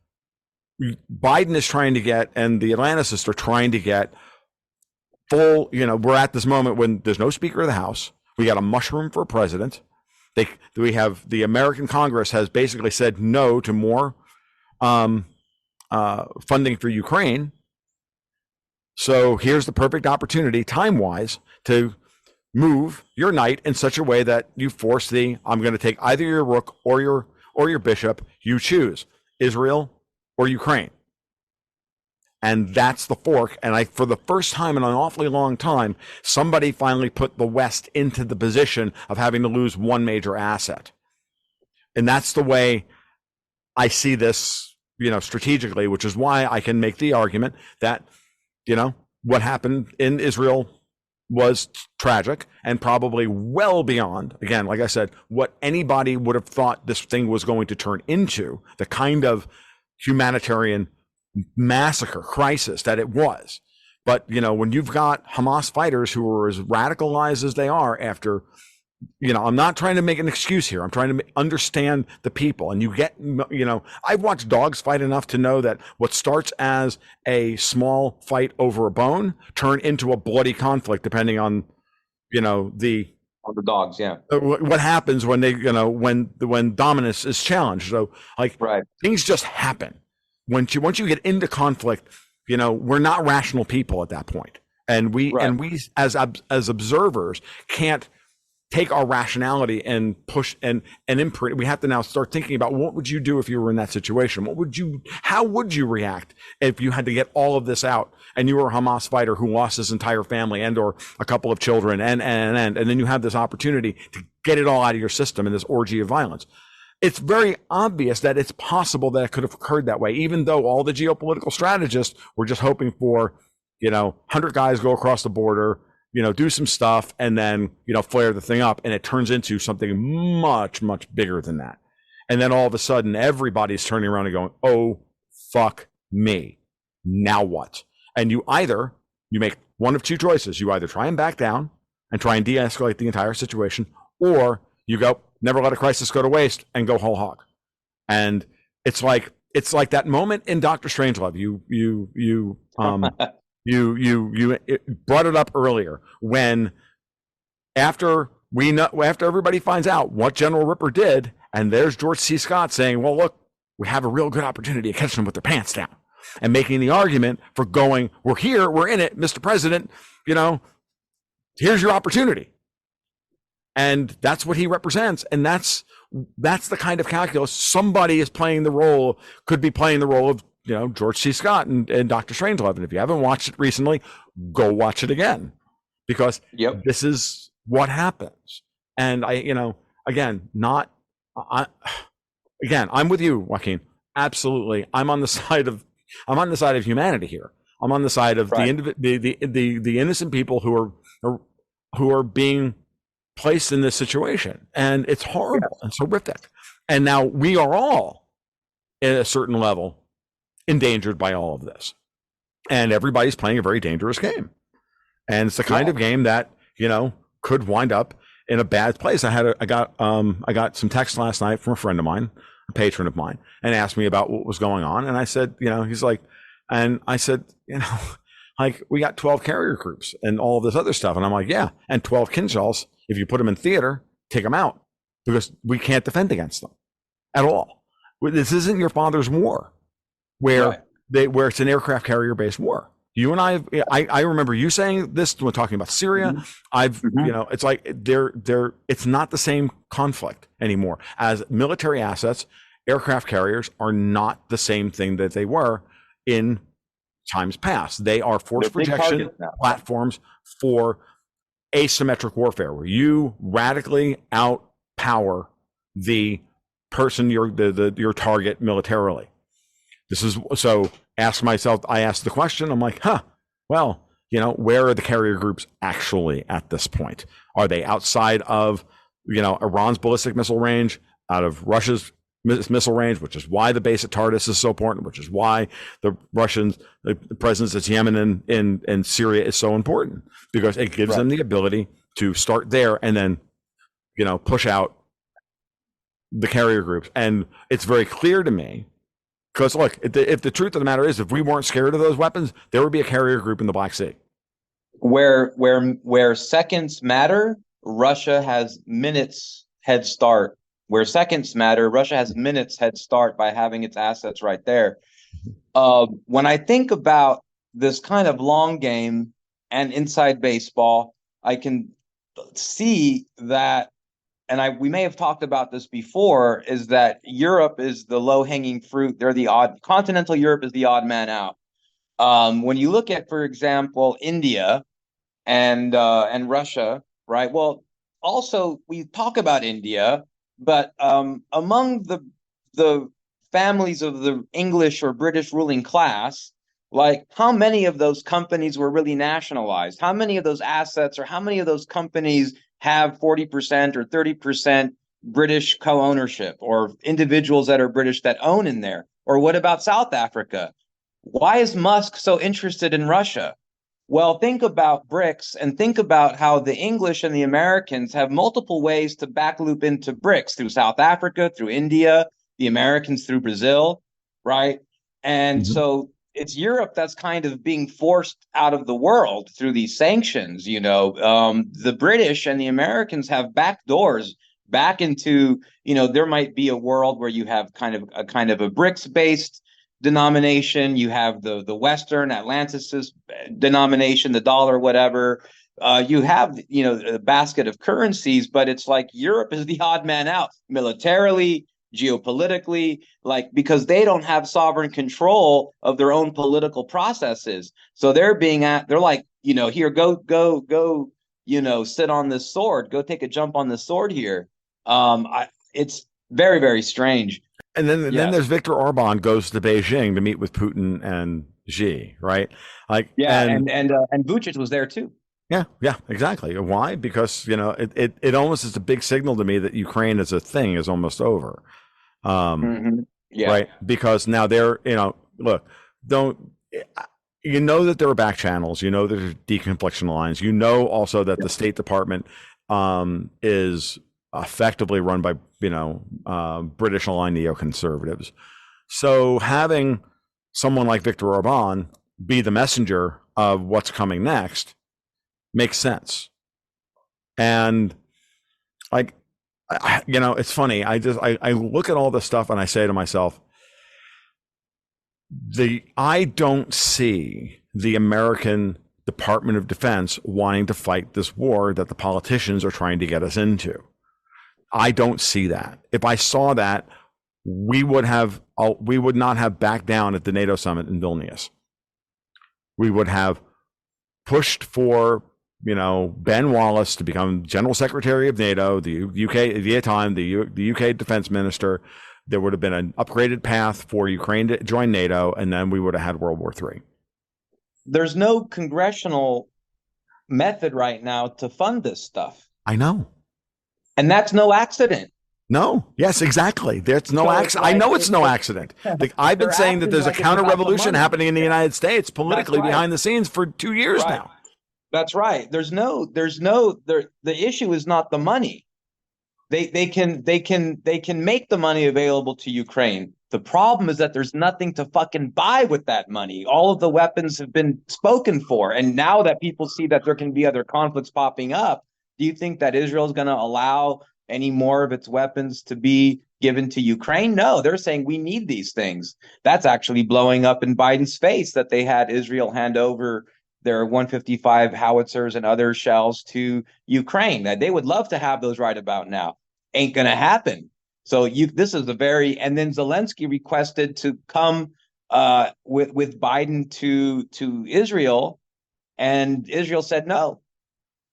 Biden is trying to get, and the Atlanticists are trying to get full, we're at this moment when there's no Speaker of the House. We got a mushroom for a president. We have the American Congress has basically said no to more funding for Ukraine. So here's the perfect opportunity, time-wise, to move your knight in such a way that you force I'm going to take either your rook or your bishop. You choose Israel or Ukraine. And that's the fork. And for the first time in an awfully long time, somebody finally put the West into the position of having to lose one major asset. And that's the way I see this, strategically, which is why I can make the argument that, what happened in Israel was tragic and probably well beyond, again, like I said, what anybody would have thought this thing was going to turn into, the kind of humanitarian massacre crisis that it was. But, when you've got Hamas fighters who are as radicalized as they are after, I'm not trying to make an excuse here. I'm trying to understand the people. And you get, I've watched dogs fight enough to know that what starts as a small fight over a bone turn into a bloody conflict, depending on, on the dogs. Yeah. What happens when when dominance is challenged. So things just happen. Once you get into conflict, we're not rational people at that point. And we as observers can't take our rationality and push and imprint. We have to now start thinking about what would you do if you were in that situation? How would you react if you had to get all of this out and you were a Hamas fighter who lost his entire family and or a couple of children and then you have this opportunity to get it all out of your system in this orgy of violence. It's very obvious that it's possible that it could have occurred that way, even though all the geopolitical strategists were just hoping for, 100 guys go across the border, do some stuff and then, flare the thing up. And it turns into something much, much bigger than that. And then all of a sudden, everybody's turning around and going, oh, fuck me. Now what? And you make one of two choices. You either try and back down and try and de-escalate the entire situation, or you go, never let a crisis go to waste and go whole hog. And it's like that moment in Dr. Strangelove. You brought it up earlier when after everybody finds out what General Ripper did, and there's George C. Scott saying, well, look, we have a real good opportunity of catching them with their pants down, and making the argument for going, we're here, we're in it, Mr. President, here's your opportunity. And that's what he represents. And that's the kind of calculus somebody is could be playing the role of, George C. Scott and Dr. Strangelove. And if you haven't watched it recently, go watch it again, because this is what happens. And I'm with you, Joaquin. Absolutely. I'm on the side of humanity here. I'm on the side of the innocent people who are being placed in this situation, and it's horrible and horrific. And now we are all, at a certain level, endangered by all of this, and everybody's playing a very dangerous game. And it's the kind of game that could wind up in a bad place. I got some text last night from a friend of mine, a patron of mine, and asked me about what was going on. And I said, he's like, and I said, like, we got 12 carrier groups and all of this other stuff. And I'm like, yeah, and 12 Kinshalls. If you put them in theater, take them out, because we can't defend against them at all. This isn't your father's war, where it's an aircraft carrier based war. You and I remember you saying this when talking about Syria. It's like it's not the same conflict anymore. As military assets, aircraft carriers are not the same thing that they were in times past. They are force projection platforms for asymmetric warfare, where you radically outpower the person your target militarily. This is so. I asked the question. I'm like, well, where are the carrier groups actually at this point? Are they outside of Iran's ballistic missile range, out of Russia's missile range, which is why the base at Tartus is so important, which is why the Russians, the presence at Yemen and Syria is so important, because it gives them the ability to start there and then, push out the carrier groups. And it's very clear to me, because look, if the truth of the matter is, if we weren't scared of those weapons, there would be a carrier group in the Black Sea. Where seconds matter, Russia has minutes head start. Where seconds matter, Russia has minutes head start by having its assets right there. When I think about this kind of long game and inside baseball, I can see that, and we may have talked about this before, is that Europe is the low-hanging fruit. Continental Europe is the odd man out. When you look at, for example, India and Russia, right? Well, also we talk about India, but among the families of the English or British ruling class, like, how many of those companies were really nationalized? How many of those assets or how many of those companies have 40% or 30% British co-ownership, or individuals that are British that own in there? Or what about South Africa? Why is Musk so interested in Russia? Well, think about BRICS and think about how the English and the Americans have multiple ways to backloop into BRICS, through South Africa, through India, the Americans through Brazil, right? And so it's Europe that's kind of being forced out of the world through these sanctions. The British and the Americans have back doors back into, there might be a world where you have kind of a BRICS-based denomination. You have the Western Atlanticist denomination, the dollar, whatever. You have, a basket of currencies, but it's like Europe is the odd man out militarily, geopolitically, because they don't have sovereign control of their own political processes. So they're like, here, go, sit on this sword, go take a jump on the sword here. It's very, very strange. And then there's Viktor Orban goes to Beijing to meet with Putin and Xi, right? And Vucic was there too. Yeah, exactly. Why? Because it almost is a big signal to me that Ukraine as a thing is almost over. Right? Because now they're, look, that there are back channels, there's deconfliction lines, also that the State Department is effectively run by British aligned neoconservatives. So having someone like Viktor Orban be the messenger of what's coming next makes sense. And it's funny. I look at all this stuff and I say to myself, I don't see the American Department of Defense wanting to fight this war that the politicians are trying to get us into. I don't see that. If I saw that, we would not have backed down at the NATO summit in Vilnius. We would have pushed for, Ben Wallace to become General Secretary of NATO, the UK at the time, the UK Defense Minister. There would have been an upgraded path for Ukraine to join NATO, and then we would have had World War III. There's no congressional method right now to fund this stuff. I know. And that's no accident. No. Yes, exactly. There's no accident. I know it's no accident. I've been saying that there's a counter-revolution happening in the United States politically behind the scenes for 2 years now. That's right. The issue is not the money. They can make the money available to Ukraine. The problem is that there's nothing to fucking buy with that money. All of the weapons have been spoken for. And now that people see that there can be other conflicts popping up, do you think that Israel is going to allow any more of its weapons to be given to Ukraine? No, they're saying we need these things. That's actually blowing up in Biden's face that they had Israel hand over their 155 howitzers and other shells to Ukraine. That they would love to have those right about now. Ain't going to happen. So this is and then Zelensky requested to come with Biden to Israel, and Israel said no.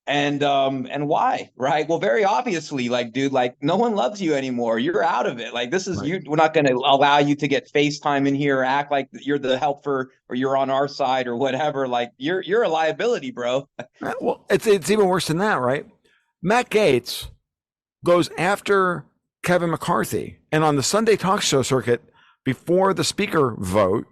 And why? Right? Well, very obviously, dude, no one loves you anymore. You're out of it. We're not going to allow you to get FaceTime in here or act like you're the helper or you're on our side or whatever. You're a liability, bro. Well, it's even worse than that, right? Matt Gaetz goes after Kevin McCarthy. And on the Sunday talk show circuit, before the speaker vote,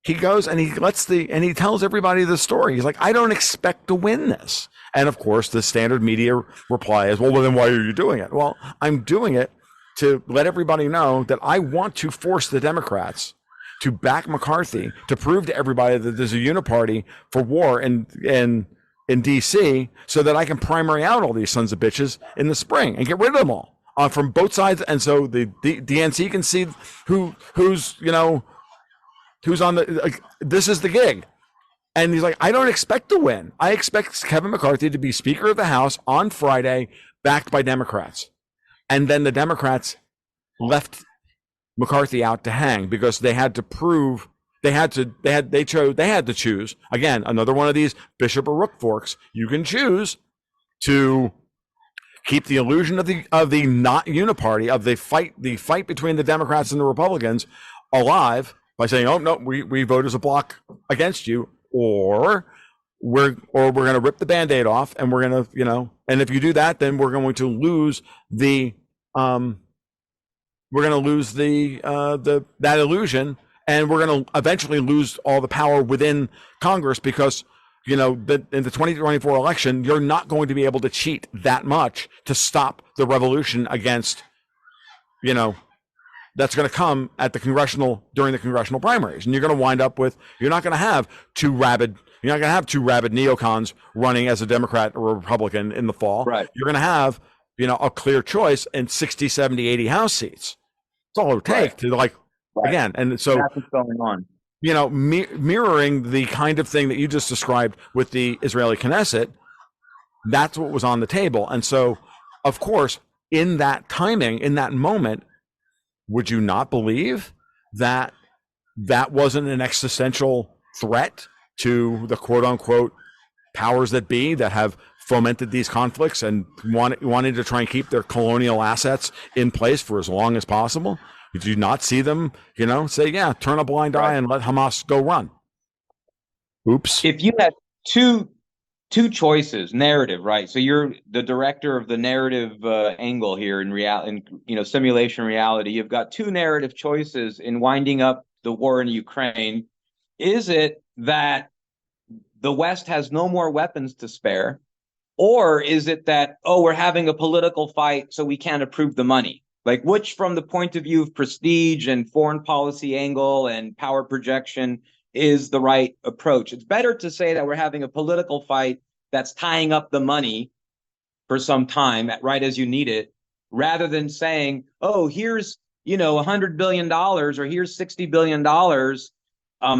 he goes and he tells everybody the story. He's like, I don't expect to win this. And of course, the standard media reply is, well, then why are you doing it? Well, I'm doing it to let everybody know that I want to force the Democrats to back McCarthy, to prove to everybody that there's a uniparty for war in DC, so that I can primary out all these sons of bitches in the spring and get rid of them all from both sides. And so the DNC can see who's on the, this is the gig. And he's like, I don't expect to win. I expect Kevin McCarthy to be Speaker of the House on Friday, backed by Democrats. And then the Democrats left McCarthy out to hang because they had to prove they had to choose. Again, another one of these Bishop or Rook forks. You can choose to keep the illusion of the not uniparty, of the fight between the Democrats and the Republicans alive by saying, oh no, we vote as a block against you, or we're going to rip the Band-Aid off, and we're going to, and if you do that, then we're going to lose the that illusion, and we're going to eventually lose all the power within Congress because in the 2024 election, you're not going to be able to cheat that much to stop the revolution against, that's going to come at during the congressional primaries. And you're going to wind up with, you're not going to have two rabid neocons running as a Democrat or a Republican in the fall. Right. You're going to have, a clear choice in 60, 70, 80 House seats. That's all it would take to again. And so that's what's going on. Mirroring the kind of thing that you just described with the Israeli Knesset, that's what was on the table. And so, of course, in that timing, in that moment, would you not believe that that wasn't an existential threat to the quote unquote powers that be that have fomented these conflicts and wanted to try and keep their colonial assets in place for as long as possible? Did you not see them, say, yeah, turn a blind eye and let Hamas go run? Oops. If you had two choices, narrative, right? So you're the director of the narrative angle here in simulation reality. You've got two narrative choices in winding up the war in Ukraine. Is it that the West has no more weapons to spare? Or is it that, we're having a political fight, so we can't approve the money? Like, which, from the point of view of prestige and foreign policy angle and power projection, is the right approach? It's better to say that we're having a political fight that's tying up the money for some time, right as you need it, rather than saying, here's, $100 billion or here's $60 billion.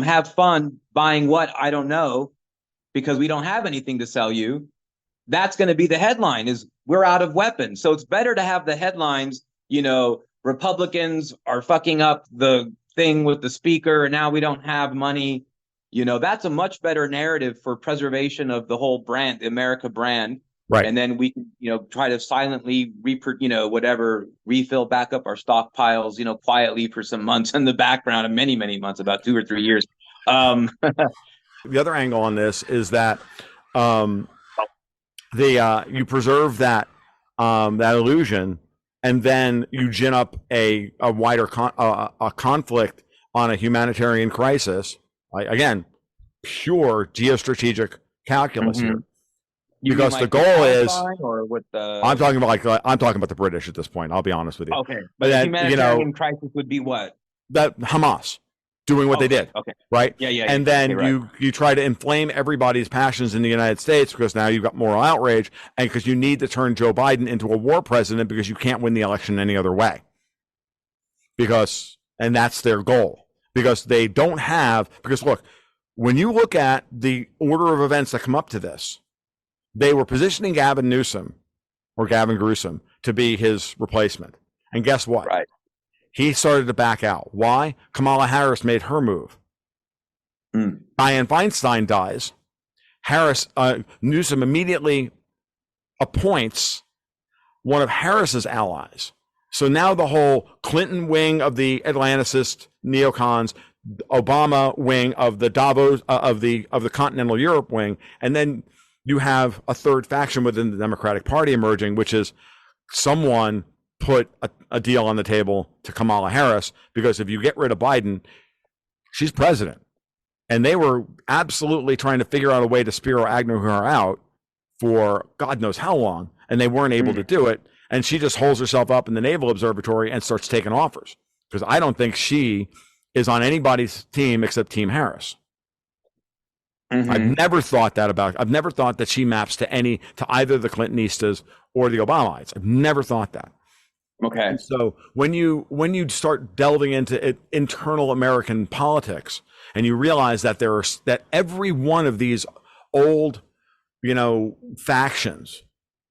Have fun buying what? I don't know, because we don't have anything to sell you. That's going to be the headline, is we're out of weapons. So it's better to have the headlines, Republicans are fucking up the thing with the speaker and now we don't have money. That's a much better narrative for preservation of the whole brand, the America brand. Right. And then we can, try to silently refill back up our stockpiles, quietly for some months in the background, and many, many months, about 2 or 3 years. The other angle on this is that you preserve that illusion, and then you gin up a wider conflict on a humanitarian crisis. Again, pure geostrategic calculus here, because the goal is. Or with the... I'm talking about the British at this point. I'll be honest with you. Okay, but the humanitarian crisis would be what? That Hamas doing what they did. Okay. Right? Yeah. And then you try to inflame everybody's passions in the United States because now you've got moral outrage, and because you need to turn Joe Biden into a war president because you can't win the election any other way. And that's their goal. Because look, when you look at the order of events that come up to this, they were positioning Gavin Newsom or Gavin Newsom to be his replacement. And guess what? Right. He started to back out. Why? Kamala Harris made her move. Dianne Feinstein dies. Newsom immediately appoints one of Harris's allies. So now the whole Clinton wing of the Atlanticist neocons, Obama wing of the Davos of the continental Europe wing, and then you have a third faction within the Democratic Party emerging, which is someone put a deal on the table to Kamala Harris, because if you get rid of Biden, she's president. And they were absolutely trying to figure out a way to Spiro Agnew her out for God knows how long, and they weren't able to do it. And she just holds herself up in the Naval Observatory and starts taking offers, because I don't think she is on anybody's team except Team Harris. I've never thought that she maps to either the Clintonistas or the Obamaites. I've never thought that. Okay. And so when you start delving into internal American politics, and you realize that that every one of these old, factions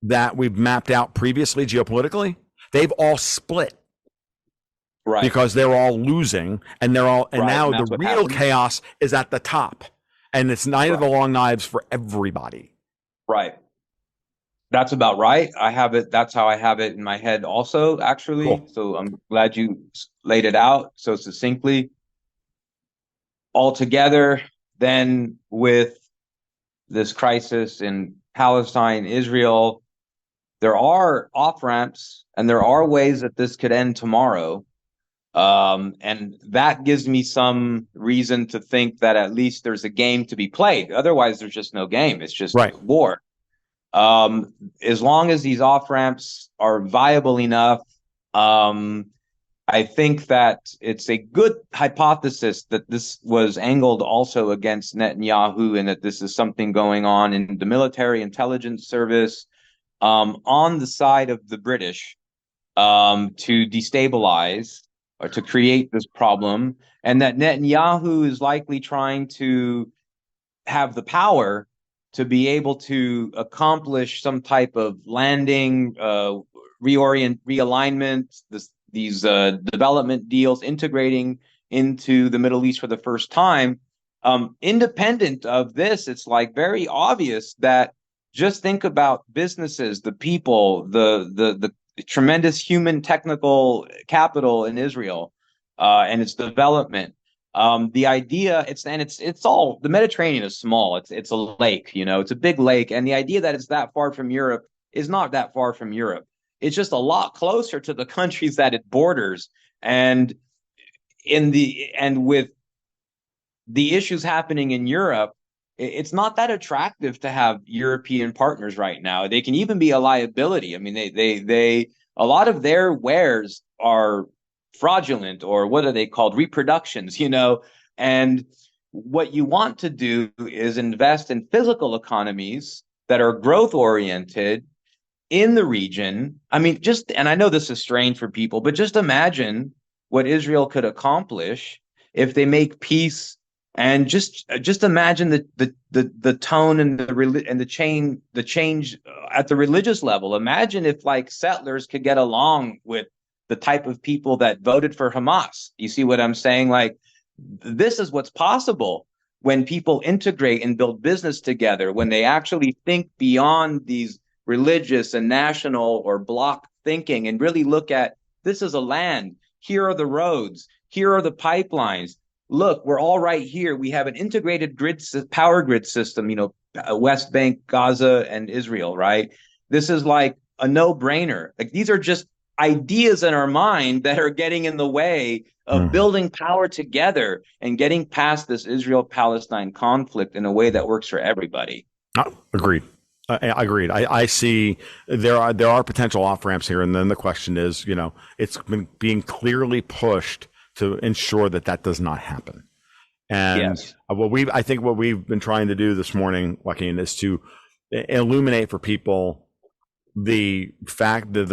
that we've mapped out previously geopolitically, they've all split. Right. Because they're all losing, and now the real chaos is at the top. And it's night of the long knives for everybody. Right. That's about right. That's how I have it in my head also, actually. Cool. So I'm glad you laid it out so succinctly. Altogether, then, with this crisis in Palestine, Israel, there are off-ramps and there are ways that this could end tomorrow. And that gives me some reason to think that at least there's a game to be played. Otherwise, there's just no game. It's just war. As long as these off-ramps are viable enough, I think that it's a good hypothesis that this was angled also against Netanyahu, and that this is something going on in the military intelligence service on the side of the British to destabilize or to create this problem, and that Netanyahu is likely trying to have the power to be able to accomplish some type of landing, realignment, these development deals, integrating into the Middle East for the first time. Independent of this, it's like very obvious that just think about businesses, the people, the tremendous human technical capital in Israel and its development. The idea it's all, the Mediterranean is small. It's a lake, it's a big lake. And the idea that it's that far from Europe is not that far from Europe. It's just a lot closer to the countries that it borders. And with the issues happening in Europe, it's not that attractive to have European partners right now. They can even be a liability. I mean, they a lot of their wares are fraudulent, or what are they called? Reproductions, and what you want to do is invest in physical economies that are growth oriented in the region. I mean, and I know this is strange for people, but just imagine what Israel could accomplish if they make peace. And just imagine the tone and the change at the religious level. Imagine if settlers could get along with the type of people that voted for Hamas. You see what I'm saying? This is what's possible when people integrate and build business together, when they actually think beyond these religious and national or bloc thinking and really look at, this is a land. Here are the roads. Here are the pipelines. Look, we're all right here. We have an integrated power grid system, West Bank, Gaza, and Israel, right? This is like a no-brainer. These are just ideas in our mind that are getting in the way of building power together and getting past this Israel-Palestine conflict in a way that works for everybody. Agreed. Agreed. I see there are potential off-ramps here, and then the question is, it's been being clearly pushed to ensure that does not happen. And yes. I think what we've been trying to do this morning, Joaquin, is to illuminate for people the fact that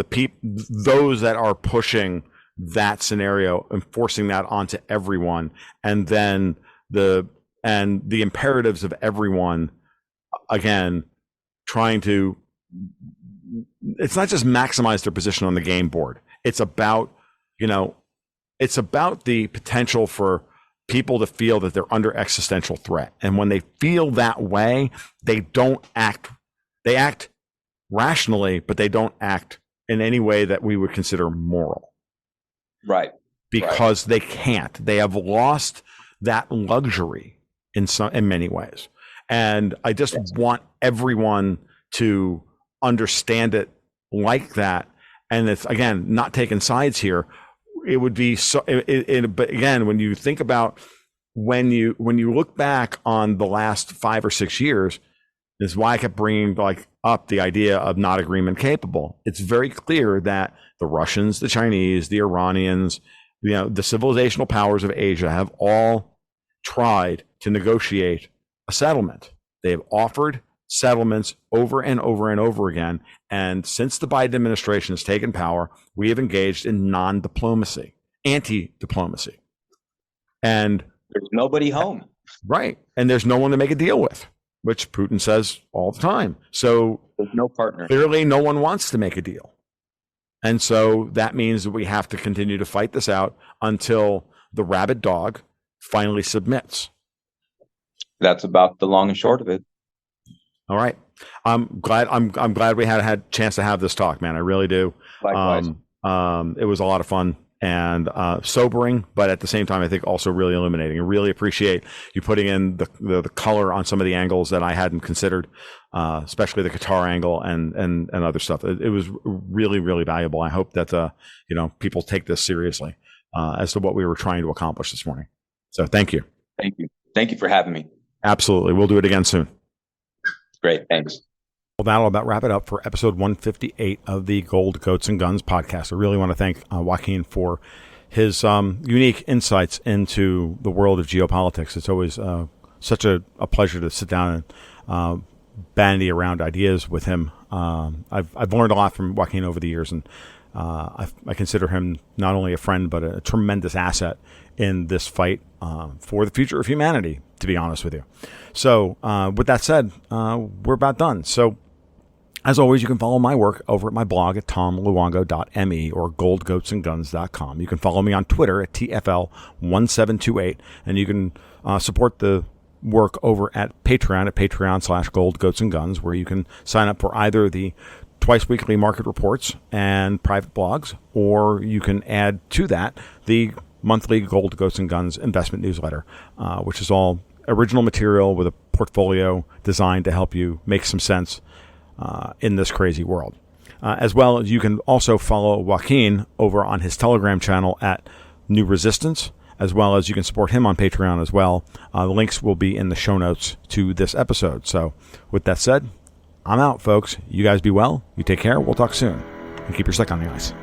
those that are pushing that scenario and forcing that onto everyone, and then the imperatives of everyone, again, trying to, it's not just maximize their position on the game board. It's about, it's about the potential for people to feel that they're under existential threat. And when they feel that way, they act rationally, but they don't act in any way that we would consider moral. Right. Because they can't. They have lost that luxury in many ways. And I just want everyone to understand it like that, and it's again not taking sides here. It would be so. But again, when you think about when you look back on the last 5 or 6 years, this is why I kept bringing like up the idea of not agreement capable. It's very clear that the Russians, the Chinese, the Iranians, the civilizational powers of Asia have all tried to negotiate a settlement. They have offered settlements over and over and over again. And since the Biden administration has taken power, we have engaged in non-diplomacy, anti-diplomacy. And there's nobody home. Right. And there's no one to make a deal with, which Putin says all the time. So there's no partner. Clearly, no one wants to make a deal. And so that means that we have to continue to fight this out until the rabid dog finally submits. That's about the long and short of it. All right. I'm glad we had a chance to have this talk, man. I really do. Likewise. It was a lot of fun and sobering, but at the same time, I think also really illuminating. I really appreciate you putting in the color on some of the angles that I hadn't considered, especially the Qatar angle and other stuff. It was really, really valuable. I hope that people take this seriously as to what we were trying to accomplish this morning. So thank you. Thank you for having me. Absolutely. We'll do it again soon. Great. Thanks. Well, that'll about wrap it up for episode 158 of the Gold, Goats, and Guns podcast. I really want to thank Joaquin for his unique insights into the world of geopolitics. It's always such a pleasure to sit down and bandy around ideas with him. I've learned a lot from Joaquin over the years, and I consider him not only a friend, but a tremendous asset in this fight for the future of humanity, to be honest with you. So with that said, we're about done. So as always, you can follow my work over at my blog at tomluongo.me or goldgoatsandguns.com. You can follow me on Twitter at TFL1728, and you can support the work over at Patreon/goldgoatsandguns, where you can sign up for either the twice weekly market reports and private blogs, or you can add to that the monthly Gold, Goats, and Guns investment newsletter, which is all original material with a portfolio designed to help you make some sense in this crazy world. As well as you can also follow Joaquin over on his Telegram channel at New Resistance, as well as you can support him on Patreon as well. The links will be in the show notes to this episode. So with that said, I'm out, folks. You guys be well. You take care. We'll talk soon. And keep your stick on the ice.